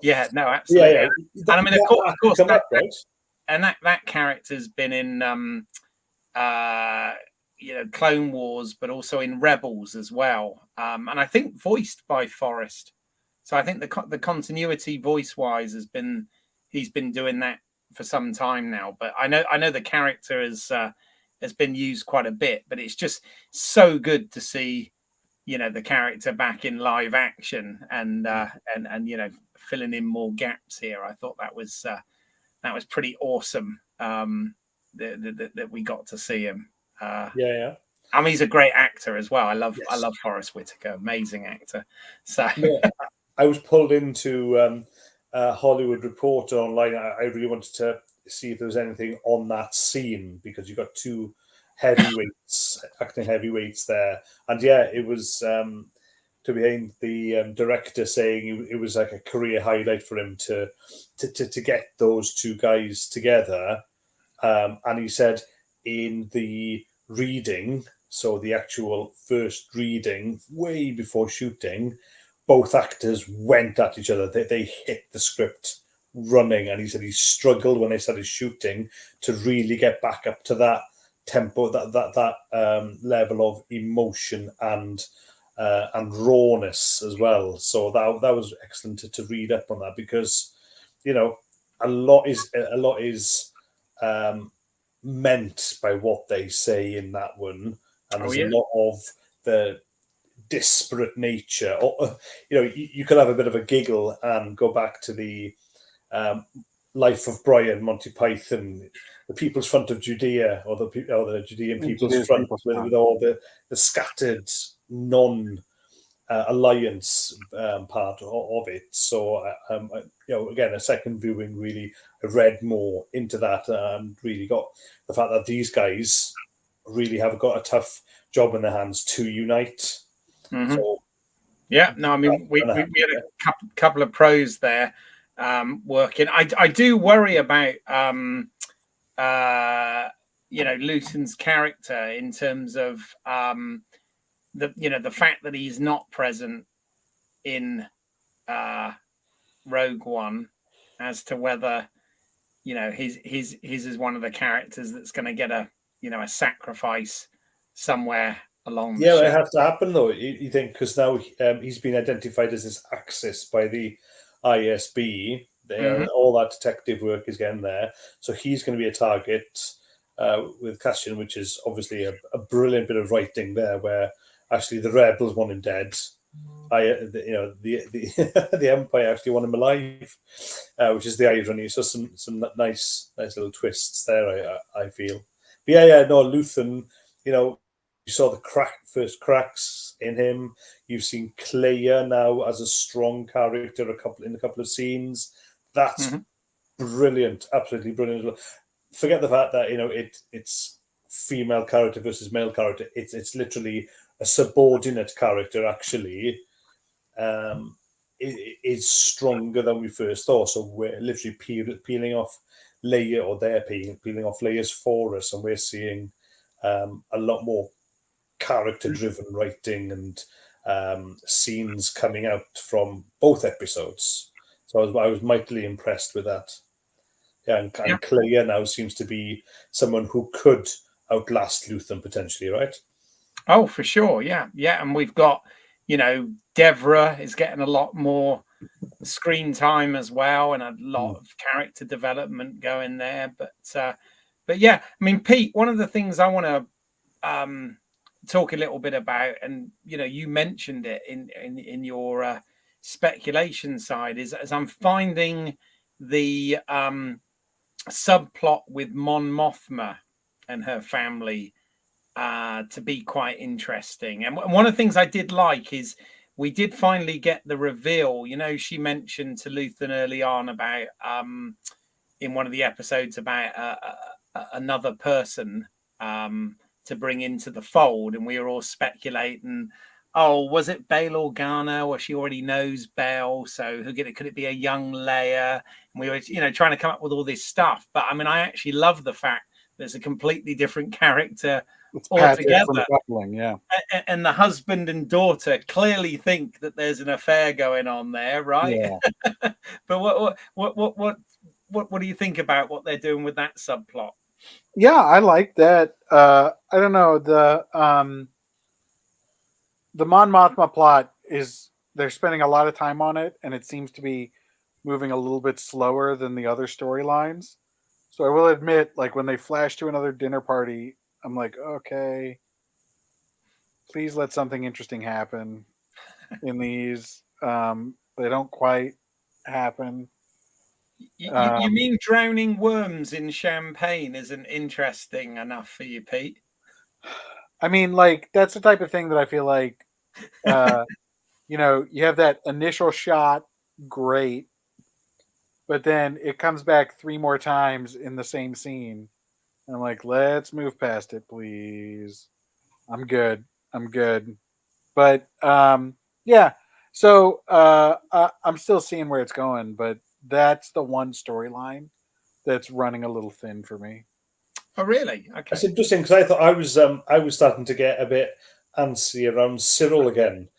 Yeah, no, absolutely. Yeah. And I mean, of course, right? And that character's been in Clone Wars, but also in Rebels as well, and I think voiced by Forrest. So I think the continuity voice wise he's been doing that for some time now. But I know the character has been used quite a bit, but it's just so good to see the character back in live action, and filling in more gaps here. I thought that was pretty awesome, that we got to see him. I mean, he's a great actor as well. I love Forrest Whitaker, amazing actor. So I was pulled into Hollywood Reporter online. I really wanted to see if there was anything on that scene, because you got two acting heavyweights there, and it was to behind the director saying it was like a career highlight for him to get those two guys together, and he said in the reading, so the actual first reading, way before shooting, both actors went at each other. They hit the script running, and he said he struggled when they started shooting to really get back up to that tempo, that level of emotion and rawness as well. So that was excellent to read up on that, because a lot is meant by what they say in that one, and there's a lot of the disparate nature. Or you could have a bit of a giggle and go back to the Life of Brian, Monty Python, the People's Front of Judea, or the Judean People's Front, with all the scattered non-alliance part of it. So again, a second viewing, really read more into that, and really got the fact that these guys really have got a tough job in their hands to unite. Mm-hmm. So, I mean, we had a couple of pros there working. I do worry about Luton's character, in terms of the fact that he's not present in Rogue One, as to whether his is one of the characters that's going to get a sacrifice somewhere along the ship. It has to happen, though, you think, because now he's been identified as this Axis by the ISB. All that detective work is getting there, so he's going to be a target with Cassian, which is obviously a brilliant bit of writing there, where actually the rebels want him dead, the Empire actually want him alive, which is the irony. So some nice little twists there. I feel. But yeah. No, Luthen. You saw the first cracks in him. You've seen Clea now as a strong character in a couple of scenes. That's brilliant, absolutely brilliant as well. Forget the fact that it's female character versus male character. It's literally a subordinate character actually. Is stronger than we first thought. So we're literally peeling off Leia, or they're peeling off layers for us, and we're seeing a lot more character-driven writing and scenes coming out from both episodes. So I was mightily impressed with that. Yeah, and Clea now seems to be someone who could outlast Luthen potentially, right? Oh, for sure. Yeah. And we've got, Devra is getting a lot more screen time as well, and a lot of character development going there. But yeah, I mean, Pete, one of the things I want to talk a little bit about, and you mentioned it in your speculation side, is as I'm finding the subplot with Mon Mothma and her family to be quite interesting. And one of the things I did like is we did finally get the reveal. She mentioned to Luthen early on about in one of the episodes about another person to bring into the fold, and we were all speculating. Oh, was it Bail Organa, or she already knows Bail? So could it be a young Leia? And we were, trying to come up with all this stuff. But I mean, I actually love the fact there's a completely different character altogether. Yeah. And the husband and daughter clearly think that there's an affair going on there, right? Yeah. But what do you think about what they're doing with that subplot? Yeah, I like that. I don't know, the Mon Mothma plot is, they're spending a lot of time on it, and it seems to be moving a little bit slower than the other storylines. So I will admit, like, when they flash to another dinner party, I'm like, okay, please let something interesting happen in these. They don't quite happen. You mean drowning worms in champagne isn't interesting enough for you, Pete? I mean, like, that's the type of thing that I feel like, you have that initial shot, great, but then it comes back 3 more times in the same scene. And I'm like, let's move past it, please. I'm good. But yeah. So I'm still seeing where it's going, but that's the one storyline that's running a little thin for me. Oh, really? Okay. That's interesting, because I thought I was starting to get a bit antsy around Cyril again.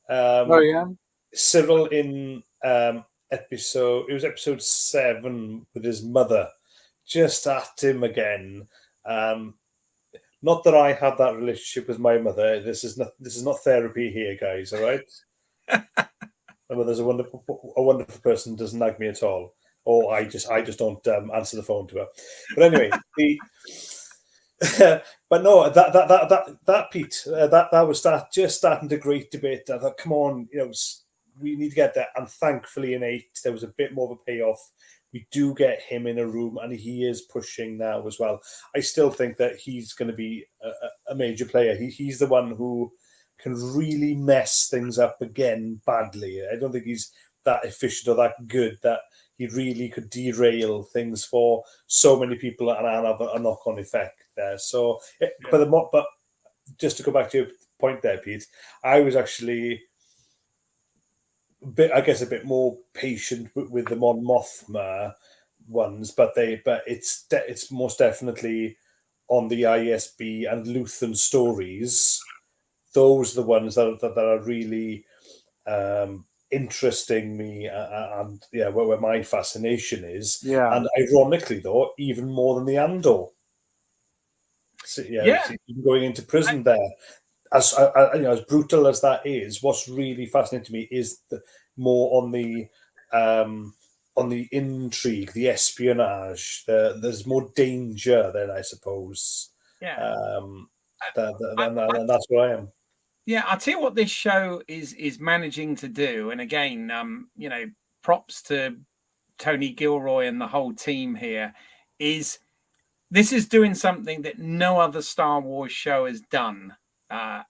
Oh yeah. Cyril in episode 7 with his mother, just at him again. Not that I had that relationship with my mother. This is not therapy here, guys. All right. My mother's a wonderful person. Doesn't nag me at all. Or I just don't answer the phone to her. But anyway, but no, that Pete, that was just starting to great debate. I thought, come on, we need to get that. And thankfully, in 8, there was a bit more of a payoff. We do get him in a room, and he is pushing now as well. I still think that he's going to be a major player. He's the one who can really mess things up again badly. I don't think he's that efficient or that good that he really could derail things for so many people and have a knock-on effect there. So, but just to go back to your point there, Pete, I was actually a bit more patient with the Mon Mothma ones, but it's most definitely on the ISB and Luthen stories. Those are the ones that are really interesting me, and where my fascination is. Yeah. And ironically, though, even more than the Andor. So, going into prison there, as as brutal as that is, what's really fascinating to me is more on the intrigue, the espionage. There's more danger then, I suppose. Yeah. And that's where I am. Yeah, I'll tell you what this show is managing to do. And again, props to Tony Gilroy and the whole team here. This is doing something that no other Star Wars show has done.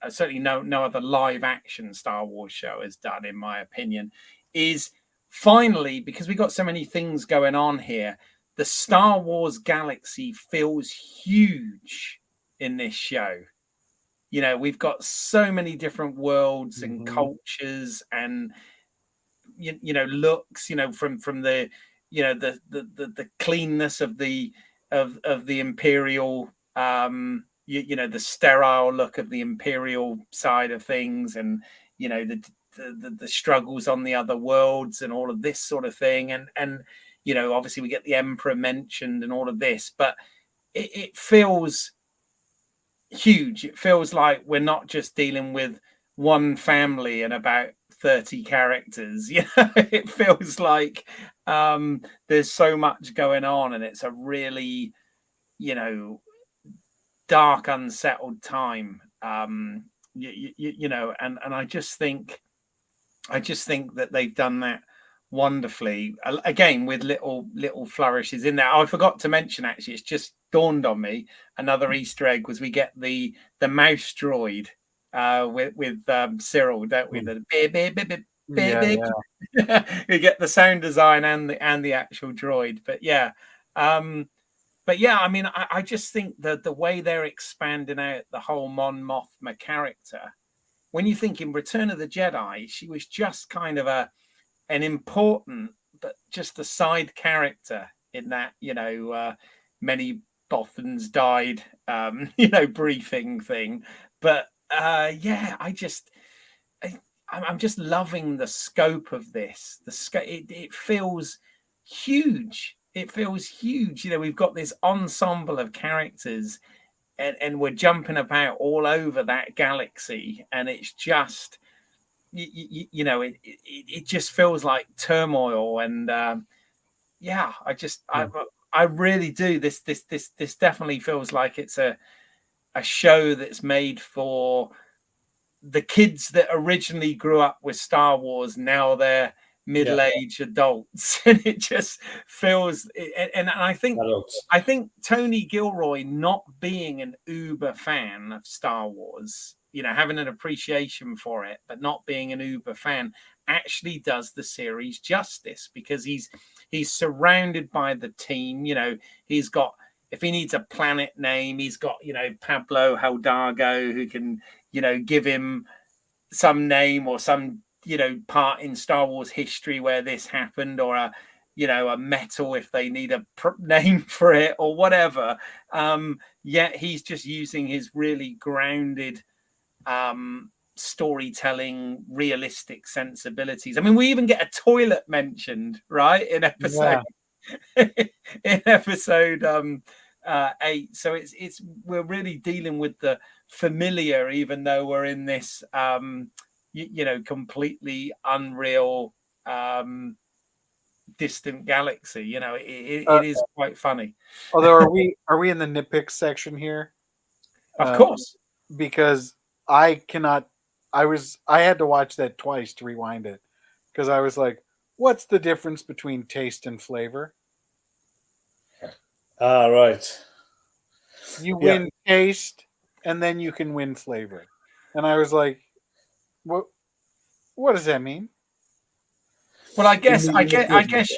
Certainly no other live action Star Wars show has done, in my opinion. Is finally, because we got so many things going on here, the Star Wars galaxy feels huge in this show. We've got so many different worlds and cultures and looks, from the the cleanness of the imperial, the sterile look of the imperial side of things, and the struggles on the other worlds and all of this sort of thing, and obviously we get the emperor mentioned and all of this, but it feels huge. It feels like we're not just dealing with one family and about 30 characters. It feels like there's so much going on, and it's a really dark, unsettled time. And I just think that they've done that wonderfully, again with little flourishes in there. I forgot to mention, actually, it's just dawned on me, another Easter egg was we get the mouse droid with Cyril, don't we? The beep, beep, beep, beep, beep, beep. We get the sound design and the actual droid. But yeah, I mean, I just think that the way they're expanding out the whole Mon Mothma character, when you think in Return of the Jedi, she was just kind of an important, but just a side character in that, many Bothans died, briefing thing. But I'm just loving the scope of this. It feels huge. It feels huge. We've got this ensemble of characters, and we're jumping about all over that galaxy, and it's just it just feels like turmoil. And I really do. This definitely feels like it's a show that's made for the kids that originally grew up with Star Wars. Now they're middle-aged adults, and it just feels. And I think Tony Gilroy, not being an uber fan of Star Wars, having an appreciation for it, but not being an uber fan, actually does the series justice, because he's surrounded by the team. He's got, if he needs a planet name, he's got Pablo Hidalgo, who can give him some name or some part in Star Wars history where this happened, or a metal if they need a name for it or whatever. Yet he's just using his really grounded storytelling, realistic sensibilities. I mean, we even get a toilet mentioned, right, in episode in episode 8. So it's we're really dealing with the familiar, even though we're in this completely unreal distant galaxy. It is quite funny. Although, are we in the nitpick section here? Of course, because I had to watch that twice to rewind it, because I was like, what's the difference between taste and flavor? Right. You win taste, and then you can win flavor. And I was like, what does that mean? Well, I guess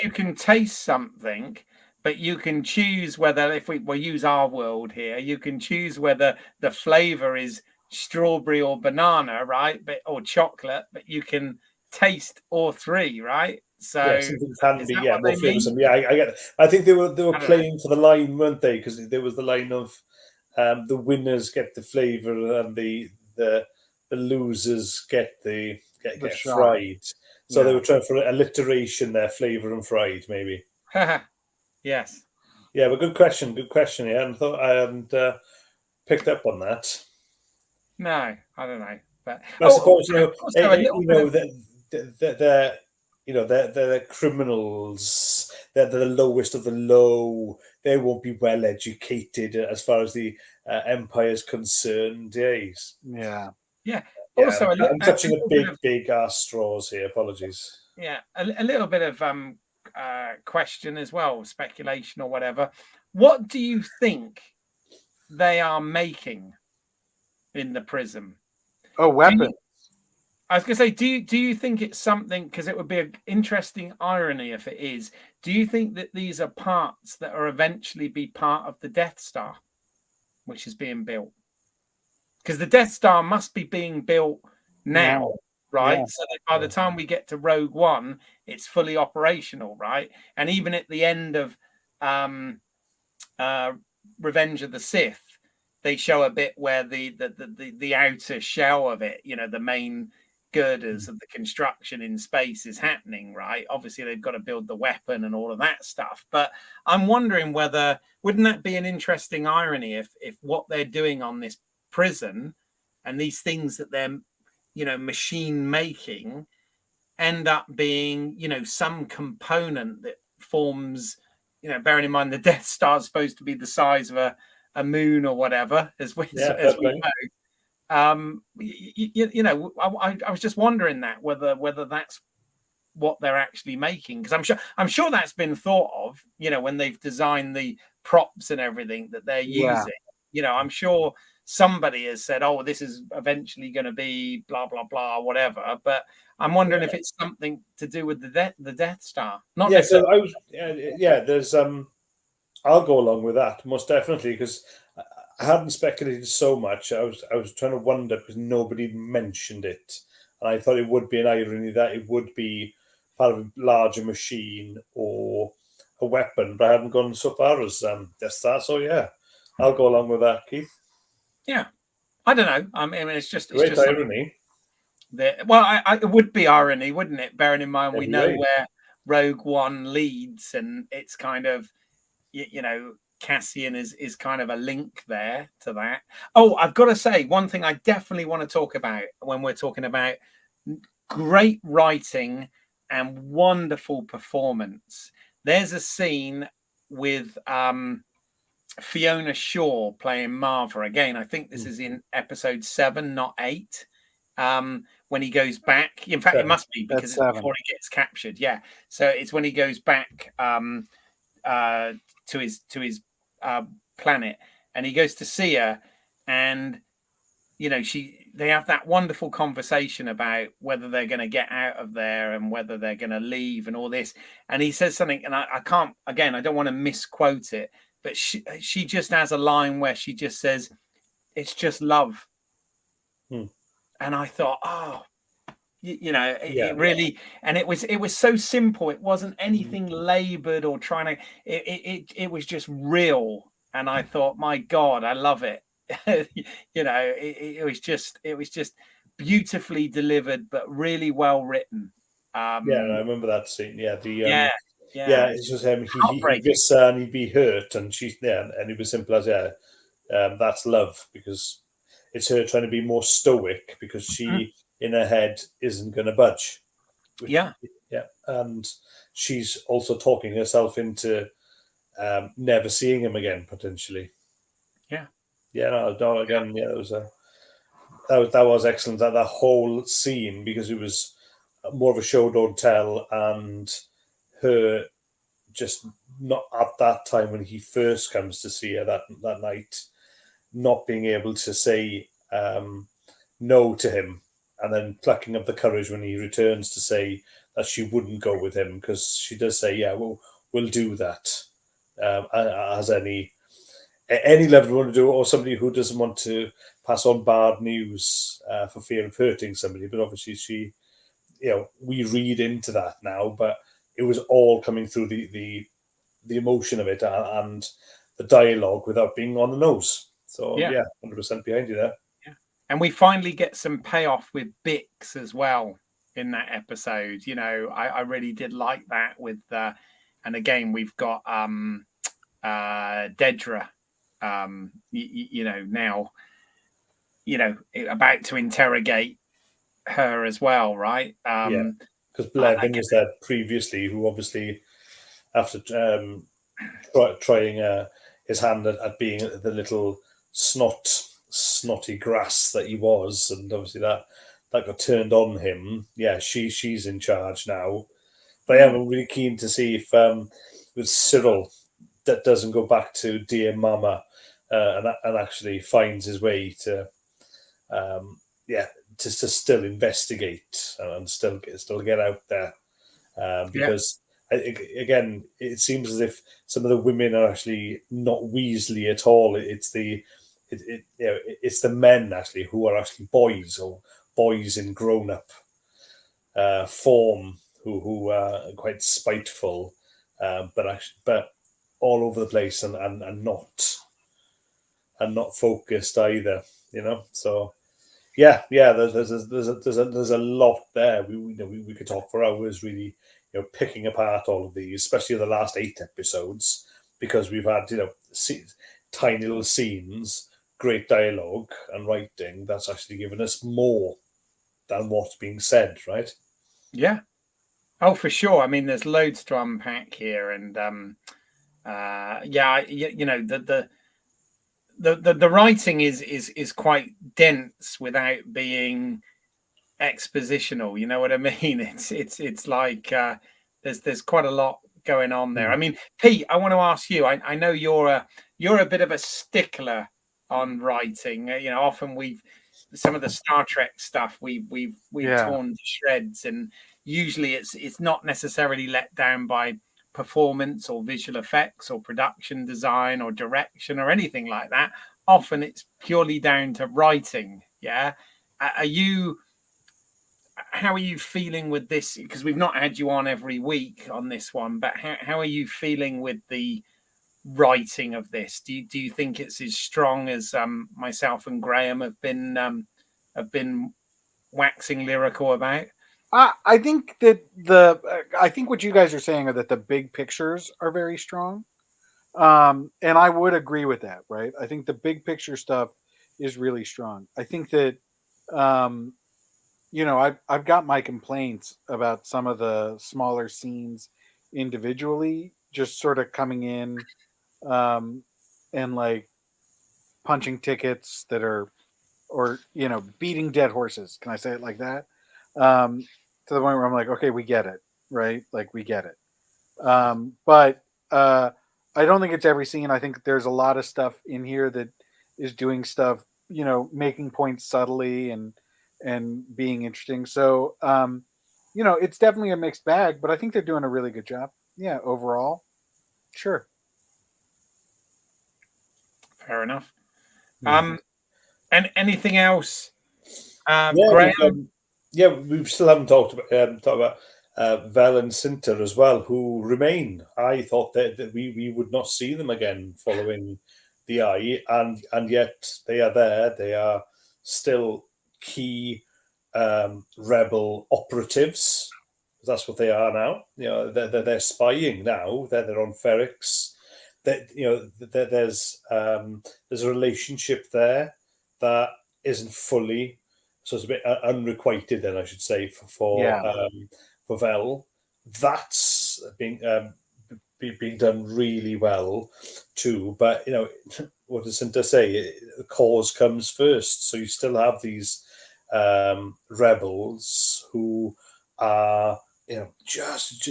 you can taste something, but you can choose whether, if we use our world here, you can choose whether the flavor is strawberry or banana, right? Or chocolate, but you can taste all three, right? So something can be more famous. I get it. I think they were playing for the line, weren't they? Because there was the line of the winners get the flavor and the losers get fried. So they were trying for alliteration there, flavor and fried, maybe. Yes. Yeah, but good question. Yeah, I hadn't picked up on that. No, I don't know, but I suppose they're criminals. They're the lowest of the low. They won't be well educated as far as the empire is concerned. Yeah. Also, I'm touching a little bit of, big ass straws here. Apologies. yeah, a little bit of question as well, speculation or whatever. What do you think they are making in the prism? Oh, weapon. I was going to say, do you think it's something? Because it would be an interesting irony if it is. Do you think that these are parts that are eventually be part of the Death Star, which is being built? Because the Death Star must be being built now, right? Yeah. So that by the time we get to Rogue One, it's fully operational, right? And even at the end of Revenge of the Sith, they show a bit where the outer shell of it, the main girders of the construction in space is happening, right? Obviously, they've got to build the weapon and all of that stuff. But I'm wondering whether wouldn't that be an interesting irony if what they're doing on this prison and these things that they're machine making end up being some component that forms, bearing in mind the Death Star is supposed to be the size of a moon or whatever, as we know. I was just wondering that whether that's what they're actually making, because I'm sure that's been thought of, when they've designed the props and everything that they're using. I'm sure somebody has said, oh, this is eventually going to be blah blah blah whatever, but I'm wondering if it's something to do with the Death Star. Not necessarily. So I was there's I'll go along with that most definitely, because I hadn't speculated so much. I was trying to wonder because nobody mentioned it, and I thought it would be an irony that it would be part of a larger machine or a weapon, but I hadn't gone so far as Death Star. So yeah, I'll go along with that, Keith. Yeah, I don't know. I mean, it's just irony. It would be irony, wouldn't it? Bearing in mind we know where Rogue One leads, and it's kind of Cassian is kind of a link there to that. Oh, I've got to say one thing I definitely want to talk about when we're talking about great writing and wonderful performance. There's a scene with Fiona Shaw playing Marva again. I think this is in episode 7, not 8. When he goes back, in fact, 7. It must be because it's before he gets captured. Yeah, so it's when he goes back to his planet, and he goes to see her, and they have that wonderful conversation about whether they're going to get out of there and whether they're going to leave and all this. And he says something, and I can't, again, I don't want to misquote it, but she just has a line where she just says, "It's just love." And I thought, oh, it really, and it was so simple. It wasn't anything labored or trying to. It was just real, and I thought, my God, I love it. It was just beautifully delivered, but really well written. I remember that scene. Yeah, it's just him. He'd miss her and he'd be hurt, and and it was simple as that's love, because it's her trying to be more stoic because she in her head isn't going to budge. And she's also talking herself into never seeing him again potentially. That was excellent. That whole scene, because it was more of a show don't tell, and her just not at that time when he first comes to see her that night, not being able to say no to him, and then plucking up the courage when he returns to say that she wouldn't go with him, because she does say, "Yeah, we'll do that." As any lover would do, or somebody who doesn't want to pass on bad news for fear of hurting somebody. But obviously, she, we read into that now, but it was all coming through the emotion of it and the dialogue without being on the nose. So 100% behind you there. Yeah. And we finally get some payoff with Bix as well in that episode. I really did like that with and again we've got Dedra now about to interrogate her as well, right? Because Blevin was there previously, who obviously, after trying his hand at being the little snot snotty grass that he was, and obviously that got turned on him. Yeah, she's in charge now. But yeah, I'm really keen to see if with Cyril that doesn't go back to Dear Mama and actually finds his way to to still investigate and still get out there because again, it seems as if some of the women are actually not Weasley at all. It's the it's the men actually who are actually boys or boys in grown up form who are quite spiteful, but all over the place and not focused either. So. Yeah. There's a lot there. We could talk for hours, really, picking apart all of these, especially the last 8 episodes, because we've had tiny little scenes, great dialogue and writing that's actually given us more than what's being said, right? Yeah. Oh, for sure. I mean, there's loads to unpack here, and the writing is quite dense without being expositional. You know what I mean? It's like there's quite a lot going on there. I mean, Pete, I want to ask you. I know you're a bit of a stickler on writing. Often some of the Star Trek stuff we've torn to shreds, and usually it's not necessarily let down by performance or visual effects or production design or direction or anything like that. Often it's purely down to writing. Yeah. How are you feeling with this? Because we've not had you on every week on this one, but how are you feeling with the writing of this? Do you think it's as strong as myself and Graham have been waxing lyrical about? I think that I think what you guys are saying are that the big pictures are very strong, and I would agree with that. Right? I think the big picture stuff is really strong. I think that I've got my complaints about some of the smaller scenes individually, just sort of coming in and like punching tickets that are, or beating dead horses. Can I say it like that? To the point where I'm like, okay, we get it, right? Like we get it. But I don't think it's every scene. I think there's a lot of stuff in here that is doing stuff, making points subtly and being interesting. So it's definitely a mixed bag, but I think they're doing a really good job. Yeah, overall, sure. Fair enough. And anything else, Yeah, Graham? we still haven't talked about Vel and Cinta as well, who remain. I thought that we would not see them again following the Eye, and yet they are there. They are still key rebel operatives. That's what they are now. They're spying now. They're on Ferrix. There's a relationship there that isn't fully, so it's a bit unrequited then, I should say, Yeah. for Vel. That's being done really well too. But what does Cinta say? The cause comes first. So you still have these rebels who are just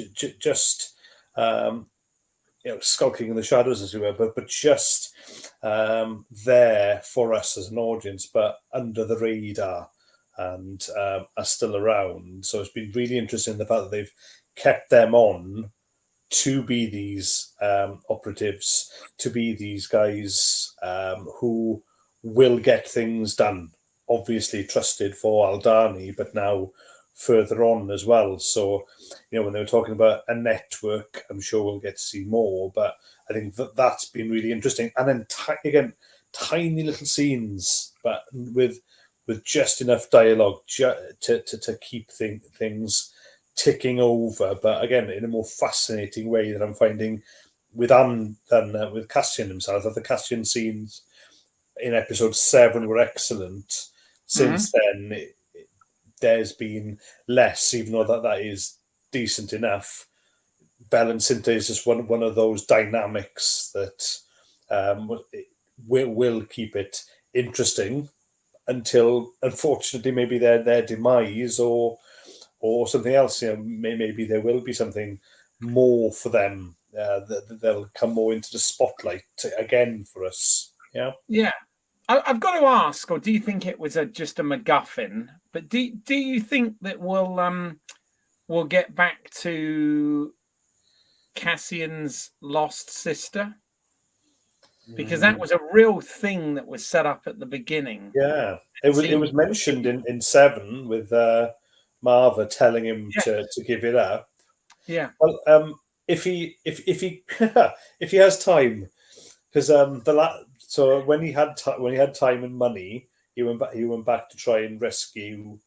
skulking in the shadows, as we were, but just there for us as an audience, but under the radar, and are still around. So it's been really interesting the fact that they've kept them on to be these operatives, to be these guys who will get things done. Obviously trusted for Aldani, but now further on as well. So, when they were talking about a network, I'm sure we'll get to see more. But I think that's been really interesting. And then again, tiny little scenes, but with just enough dialogue to keep things ticking over. But again, in a more fascinating way that I'm finding with Anne than with Cassian himself. That the Cassian scenes in episode 7 were excellent. Since then, there's been less, even though that is decent enough. Bell and Cinta is just one of those dynamics that will keep it interesting, until, unfortunately, maybe their demise or something else. Maybe there will be something more for them. They'll come more into the spotlight again for us. Yeah. Yeah. I've got to ask, or do you think it was just a MacGuffin? But do you think that we'll get back to Cassian's lost sister? Because that was a real thing that was set up at the beginning. Yeah, it was mentioned in 7 with Marva telling him to give it up. Yeah. Well, if he if he has time, because so when he had time and money, he went back to try and rescue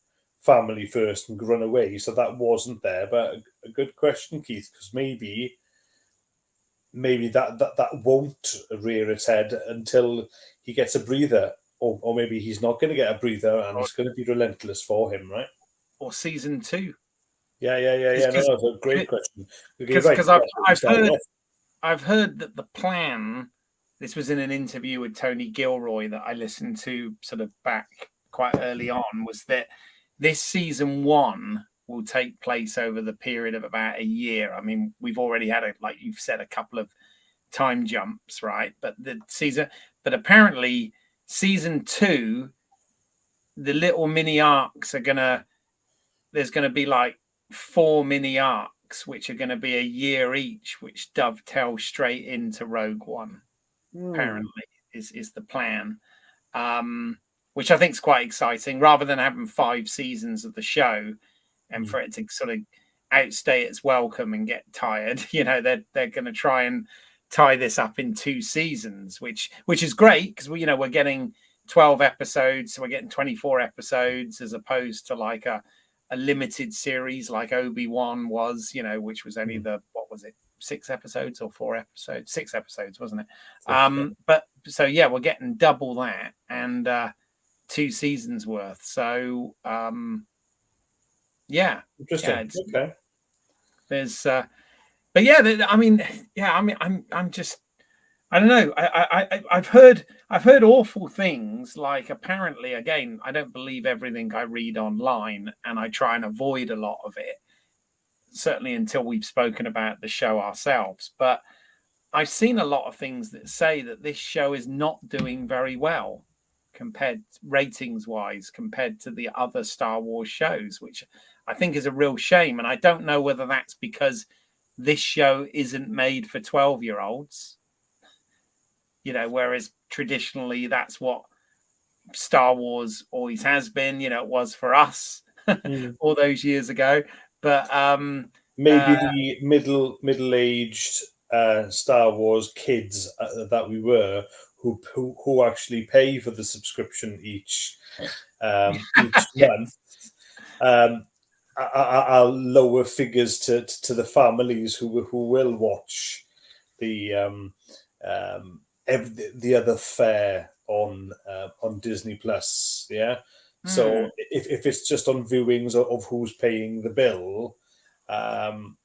family first and run away. So that wasn't there. But a good question, Keith, because maybe that won't rear its head until he gets a breather, or maybe he's not going to get a breather and it's going to be relentless for him, right? Or season 2. Yeah. No, that's a great question. Because I've heard that the plan. This was in an interview with Tony Gilroy that I listened to sort of back quite early on. Was that this season 1 will take place over the period of about a year. I mean, we've already had like you've said, a couple of time jumps, right? But apparently season 2, the little mini arcs there's gonna be like 4 mini arcs, which are gonna be a year each, which dovetail straight into Rogue One. Apparently, is the plan. Which I think is quite exciting, rather than having 5 seasons of the show and for it to sort of outstay its welcome and get tired. They're going to try and tie this up in 2 seasons, which is great because we're getting 12 episodes, so we're getting 24 episodes as opposed to like a limited series like Obi-Wan was, which was only what was it, 6 episodes or 4 episodes? 6 episodes, wasn't it? But so yeah, we're getting double that and 2 seasons worth. So yeah, interesting. Okay. There's but yeah, I'm just, I don't know. I've heard awful things. Like apparently, again, I don't believe everything I read online, and I try and avoid a lot of it. Certainly until we've spoken about the show ourselves. But I've seen a lot of things that say that this show is not doing very well compared ratings wise compared to the other Star Wars shows, which I think is a real shame. And I don't know whether that's because this show isn't made for 12-year-olds, whereas traditionally that's what Star Wars always has been, it was for us all those years ago. But maybe the middle-aged Star Wars kids that we were, who actually pay for the subscription each month, are lower figures to the families who will watch the other fare on Disney Plus. Yeah. So if it's just on viewings of who's paying the bill,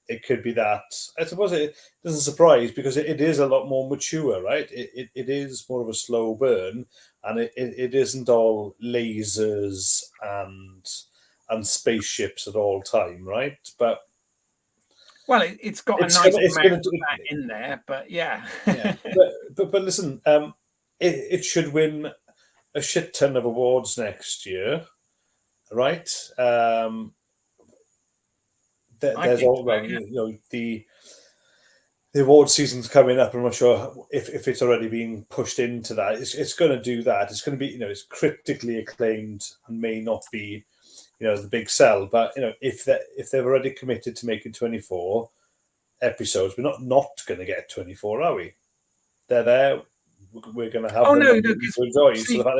it could be that. I suppose it doesn't surprise because it is a lot more mature, right? It is more of a slow burn, and it isn't all lasers and spaceships at all time, right? But well, it's got a nice amount of that in there, but yeah. But listen, it should win a shit ton of awards next year, right? There's all the award season's coming up. I'm not sure if it's already being pushed into that. It's going to do that. It's going to be it's critically acclaimed and may not be the big sell, but if they've already committed to making 24 episodes, we're not going to get 24, are we? They're there. We're going to have them to enjoy. So the fact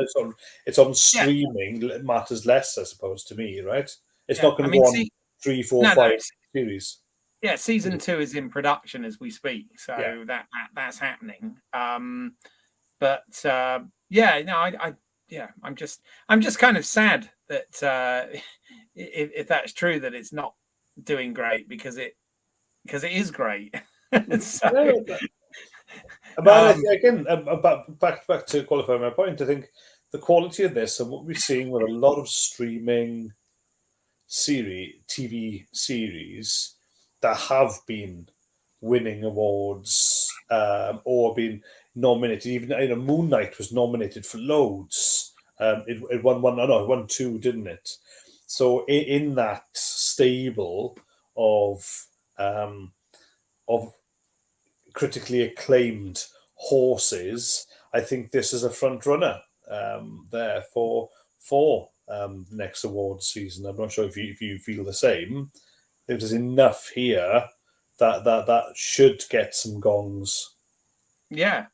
it's on streaming matters less, I suppose, to me, right? It's not going to go on 3, 4, 5 series. Yeah, season 2 is in production as we speak, so that's happening. But I'm just kind of sad that if that's true, that it's not doing great because it is great. But again, back to qualify my point, I think the quality of this and what we're seeing with a lot of streaming TV series that have been winning awards or been nominated. Even Moon Knight was nominated for loads. It won one. No, it won two, didn't it? So in that stable of critically acclaimed horses, I think this is a front runner there for next awards season. I'm not sure if you feel the same. If there's enough here that should get some gongs. Yeah.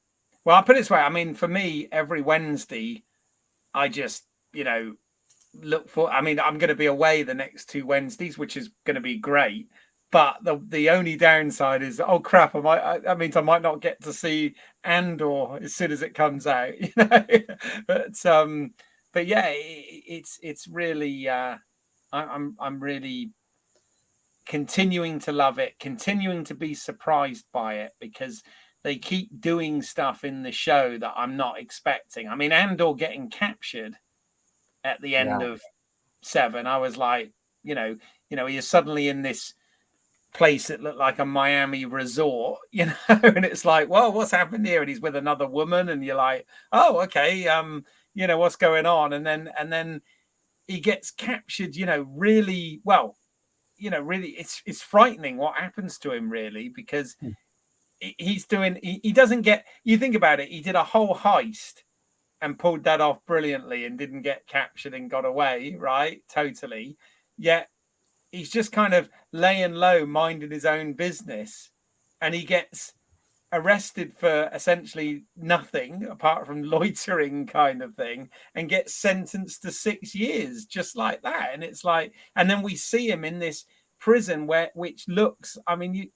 Well, I'll put it this way. I mean, for me, every Wednesday, I just, look for. I mean, I'm going to be away the next 2 Wednesdays, which is going to be great. But the only downside is, oh crap, that means I might not get to see Andor as soon as it comes out, but yeah, it's really I'm really continuing to love it, continuing to be surprised by it, because they keep doing stuff in the show that I'm not expecting. I mean, Andor getting captured at the end of 7, I was like, he is suddenly in this place that looked like a Miami resort, and it's like, well, what's happened here? And he's with another woman, and you're like, oh, okay, what's going on? And then he gets captured, really well, really, it's frightening what happens to him, really, because he doesn't get, you think about it, he did a whole heist and pulled that off brilliantly and didn't get captured and got away, right? Totally. Yet he's just kind of laying low, minding his own business, and he gets arrested for essentially nothing apart from loitering kind of thing, and gets sentenced to 6 years just like that. And it's like, and then we see him in this prison which looks, I mean,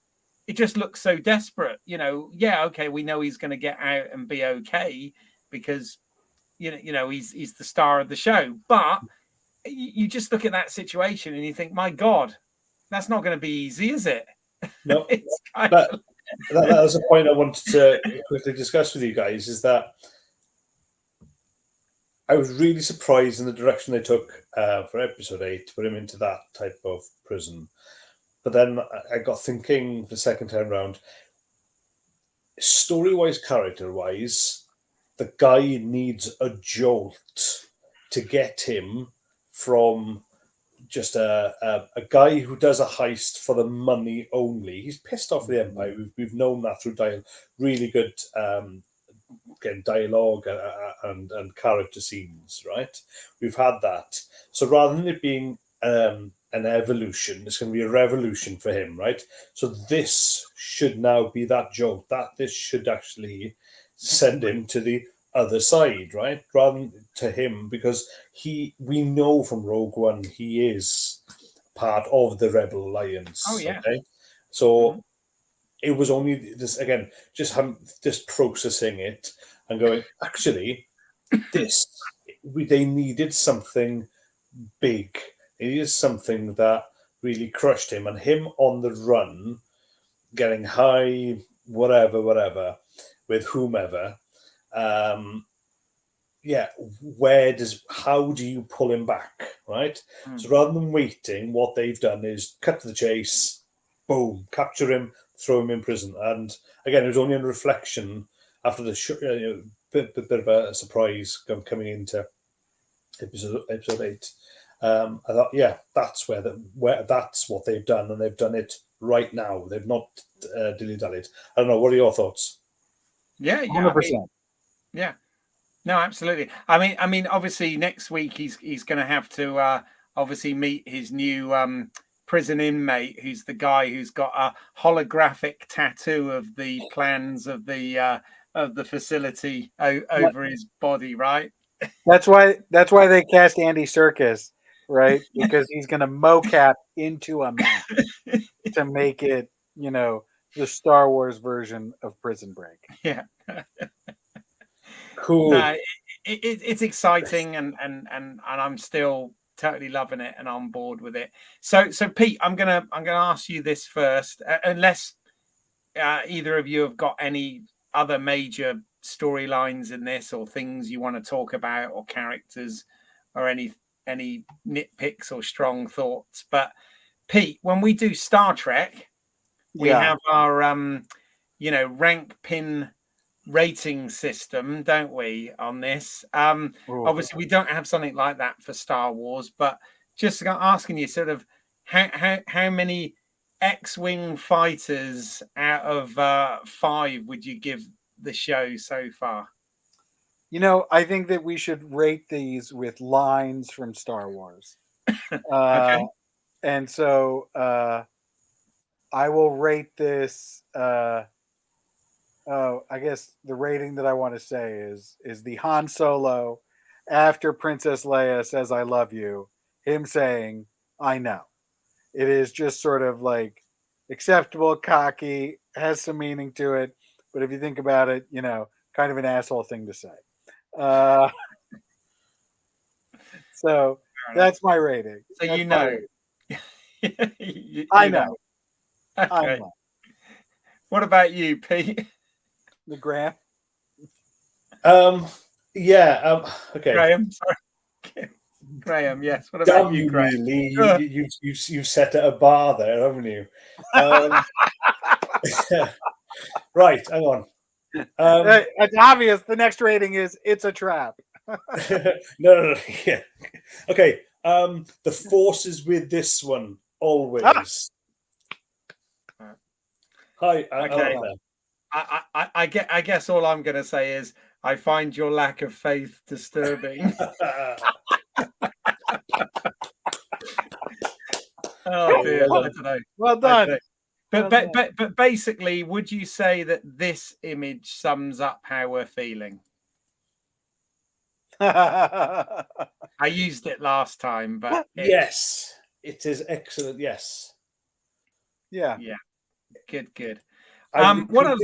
it just looks so desperate, yeah, okay, we know he's going to get out and be okay because he's the star of the show, but you just look at that situation and you think, my God, that's not going to be easy, is it? No, that was a point I wanted to quickly discuss with you guys, is that I was really surprised in the direction they took for episode 8 to put him into that type of prison. But then I got thinking the second time round, story-wise, character-wise, the guy needs a jolt to get him from just a guy who does a heist for the money only. He's pissed off the Empire. We've known that through really good dialogue and character scenes, right? We've had that. So rather than it being an evolution, it's going to be a revolution for him, right? So this should now be that jolt. This should actually send him to the other side, right? Rather than to him, because we know from Rogue One he is part of the Rebel Alliance. Oh yeah. Okay? So it was only this again, just processing it and going, actually, they needed something big. They needed something that really crushed him, and him on the run, getting high, whatever, with whomever. How do you pull him back, right? So rather than waiting, what they've done is cut to the chase, boom, capture him, throw him in prison. And again, it was only on reflection after the bit of a surprise coming into episode 8. I thought, yeah, that's that's what they've done, and they've done it right now. They've not dilly-dallied. I don't know. What are your thoughts? Yeah, 100%. Yeah. No, absolutely. I mean, obviously next week he's going to have to obviously meet his new prison inmate, who's the guy who's got a holographic tattoo of the plans of the facility over his body, right? That's why they cast Andy Serkis, right? Because he's going to mocap into a map to make it, the Star Wars version of Prison Break. Yeah. Cool. No, it's exciting, and I'm still totally loving it and on board with it. So Pete, I'm gonna ask you this first, unless either of you have got any other major storylines in this, or things you want to talk about, or characters, or any nitpicks or strong thoughts. But Pete, when we do Star Trek, we have our rank pin rating system, don't we, on this? Obviously we don't have something like that for Star Wars, but just asking you sort of how many X-Wing fighters out of 5 would you give the show so far? I think that we should rate these with lines from Star Wars. Okay. And so I will rate this. I guess the rating that I want to say is the Han Solo after Princess Leia says "I love you," him saying "I know." It is just sort of like acceptable, cocky, has some meaning to it, but if you think about it, kind of an asshole thing to say. So that's my rating. So that's I know. Okay. I know. What about you, Pete? The Graham. Okay. Graham, sorry. Graham, yes. What about you, Graham? Really? You've set a bar there, haven't you? Right, hang on. It's obvious. The next rating is it's a trap. No. Yeah. Okay. The Force is with this one always. Hi. Okay. I guess all I'm going to say is I find your lack of faith disturbing. Oh dear, I don't know. Well done. But basically, would you say that this image sums up how we're feeling? I used it last time, but yes, it is excellent. Yes. Yeah. Good. What else?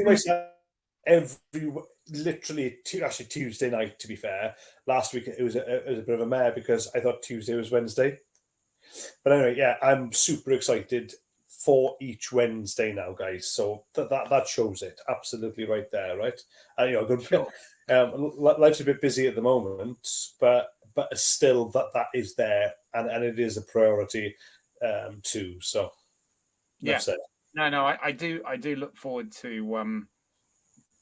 Literally actually Tuesday night. To be fair, last week it was a bit of a mare because I thought Tuesday was Wednesday. But anyway, yeah, I'm super excited for each Wednesday now, guys. So that shows it absolutely right there, right? And good. Sure. Life's a bit busy at the moment, but still that is there, and it is a priority too. So yeah, no, I do look forward to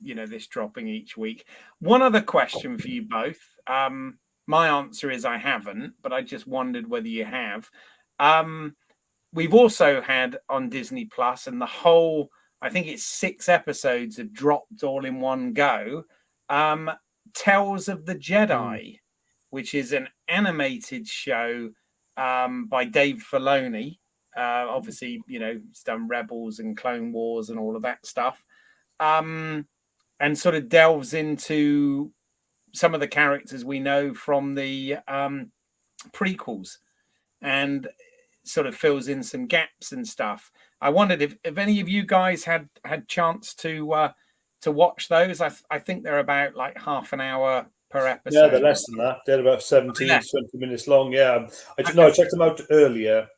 this dropping each week. One other question for you both. My answer is I haven't, but I just wondered whether you have. We've also had on Disney Plus, and the whole, I think it's 6 episodes have dropped all in one go. Tales of the Jedi, which is an animated show by Dave Filoni. Obviously, he's done Rebels and Clone Wars and all of that stuff. And sort of delves into some of the characters we know from the prequels and sort of fills in some gaps and stuff. I wondered if any of you guys had chance to watch those. I think they're about like half an hour per episode. Yeah, they're less than that. They're about 17, 20 minutes long. Yeah, I checked them out earlier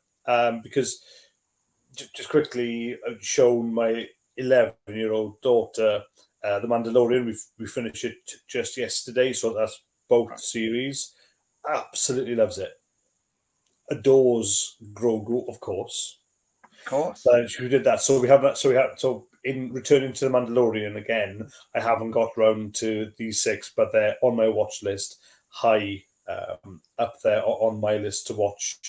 because just quickly, I've shown my 11-year-old daughter The Mandalorian. We finished it just yesterday, so that's both series. Absolutely loves it. Adores Grogu, of course. But she did that. So in returning to The Mandalorian again, I haven't got round to these 6, but they're on my watch list, high up there on my list to watch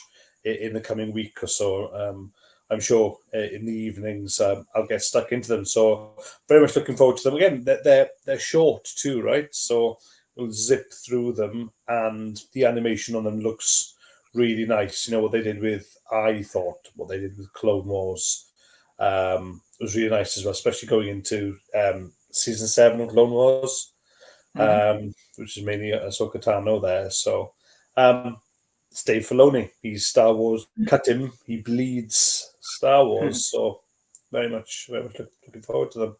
in the coming week or so. I'm sure in the evenings I'll get stuck into them. So very much looking forward to them. Again, they're short too, right? So we'll zip through them, and the animation on them looks really nice. What they did with, I thought, what they did with Clone Wars was really nice as well, especially going into season 7 of Clone Wars, which is mainly Ahsoka Tano there. So it's Dave Filoni. He's Star Wars. Cut him. He bleeds Star Wars. So very much looking forward to them.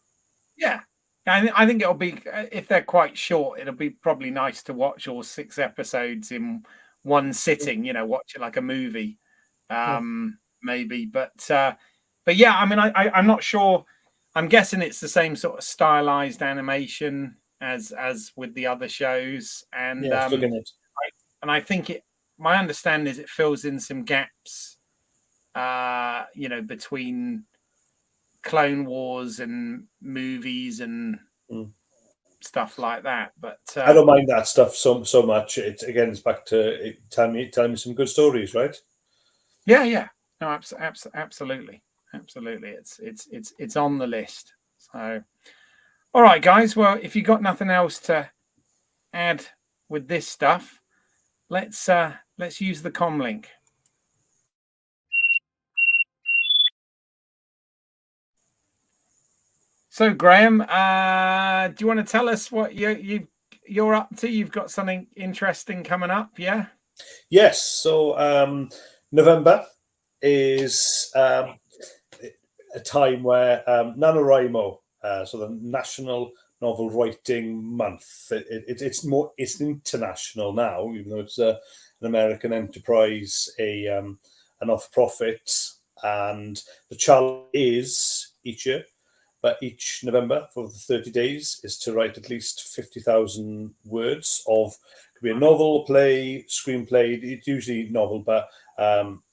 Yeah. I think it'll be, if they're quite short, it'll be probably nice to watch all 6 episodes in one sitting, watch it like a movie, maybe. But yeah, I mean, I'm not sure. I'm guessing it's the same sort of stylized animation as with the other shows, and Yeah, still getting it. I think my understanding is it fills in some gaps, between Clone Wars and movies and stuff like that. But I don't mind that stuff so much. It's back to telling me some good stories, right? yeah, no, absolutely. It's on the list. So, all right, guys. Well, if you got nothing else to add with this stuff, let's use the com link. So, Graham, do you want to tell us what you're up to? You've got something interesting coming up, yeah? Yes. So November is a time where NaNoWriMo, so the National Novel Writing Month, it's international now, even though it's an American enterprise, an not-for-profit, and the challenge is each year. But each November for the 30 days is to write at least 50,000 words of, could be a novel, play, screenplay. It's usually novel, but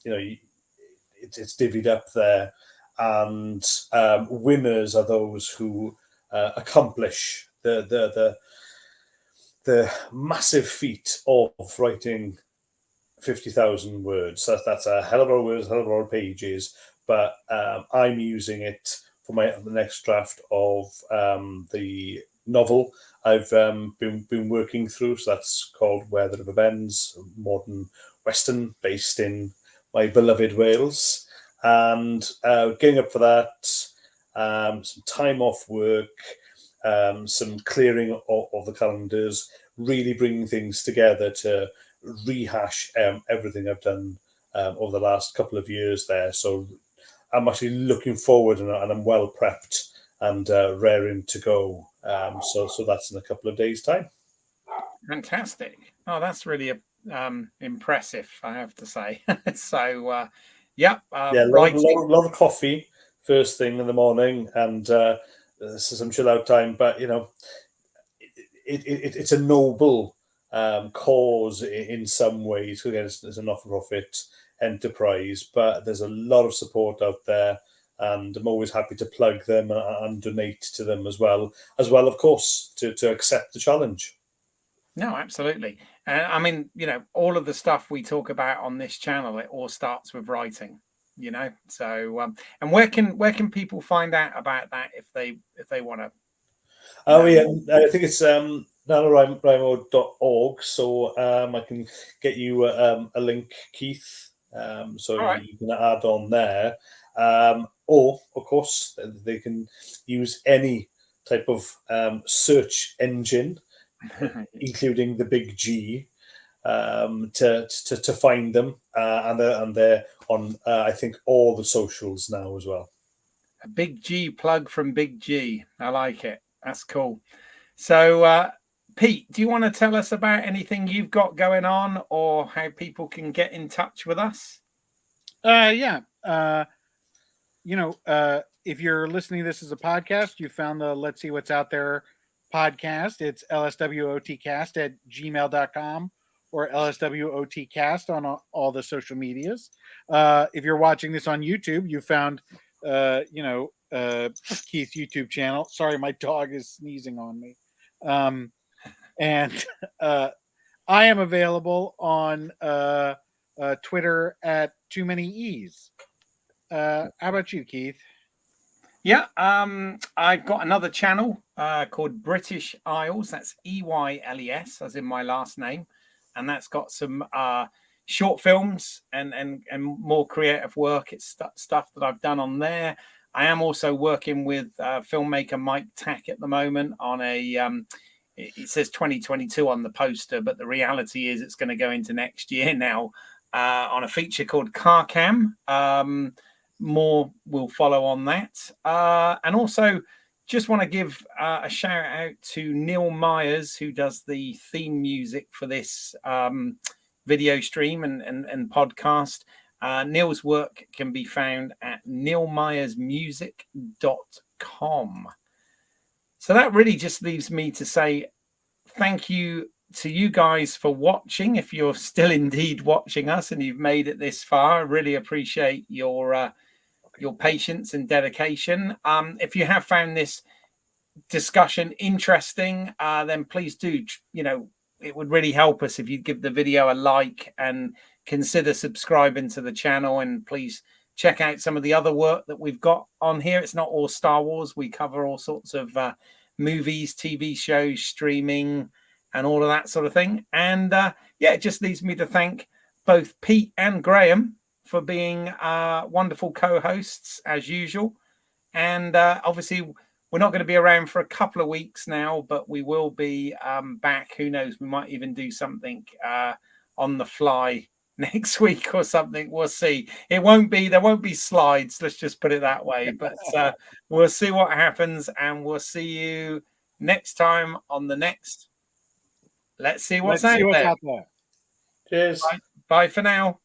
it's divvied up there. And winners are those who accomplish the massive feat of writing 50,000 words. That's a hell of a lot of words, a hell of a lot of pages. But I'm using it for the next draft of the novel I've been working through. So that's called Where the River Bends, modern Western based in my beloved Wales. And getting up for that, some time off work, some clearing of the calendars, really bringing things together to rehash everything I've done over the last couple of years there. So I'm actually looking forward, and I'm well prepped and raring to go. So that's in a couple of days' time. Fantastic! Oh, that's really impressive, I have to say. So, yeah, a lot of coffee first thing in the morning, and some chill out time. But it's a noble cause in some ways. Again, it's a not-for-profit enterprise, but there's a lot of support out there, and I'm always happy to plug them and donate to them as well, of course, to accept the challenge. No, absolutely. I mean, all of the stuff we talk about on this channel, it all starts with writing. So and where can people find out about that if they want to? Oh yeah, I think it's NaNoWriMo.org, so I can get you a link, Keith, so Right. you can add on there. Or, of course, they can use any type of search engine, including the big G, to find them, and they're on I think all the socials now as well. A big G plug from Big G. I like it. That's cool. So, Pete, do you want to tell us about anything you've got going on, or how people can get in touch with us? Yeah. If you're listening to this as a podcast, you found the Let's See What's Out There podcast. It's lswotcast@gmail.com or lswotcast on all the social medias. If you're watching this on YouTube, you found, Keith's YouTube channel. Sorry, my dog is sneezing on me. And I am available on Twitter at Too Many E's. How about you, Keith? Yeah, I've got another channel called British Isles. That's EYLES, as in my last name, and that's got some short films and more creative work. It's stuff that I've done on there. I am also working with filmmaker Mike Tack at the moment on a. It says 2022 on the poster, but the reality is it's going to go into next year now on a feature called Car Cam. More will follow on that. And also just want to give a shout out to Neil Myers, who does the theme music for this video stream and podcast. Neil's work can be found at neilmyersmusic.com. So that really just leaves me to say thank you to you guys for watching. If you're still indeed watching us and you've made it this far, I really appreciate your patience and dedication. If you have found this discussion interesting, then please do, it would really help us if you'd give the video a like and consider subscribing to the channel. And please check out some of the other work that we've got on here. It's not all Star Wars. We cover all sorts of movies, TV shows, streaming, and all of that sort of thing. And yeah, it just leaves me to thank both Pete and Graham for being wonderful co-hosts as usual. And obviously, we're not going to be around for a couple of weeks now, but we will be back. Who knows? We might even do something on the fly next week or something. We'll see. There won't be slides. Let's just put it that way. But we'll see what happens, and we'll see you next time on the next. Let's see what's out there. Cheers. Bye for now.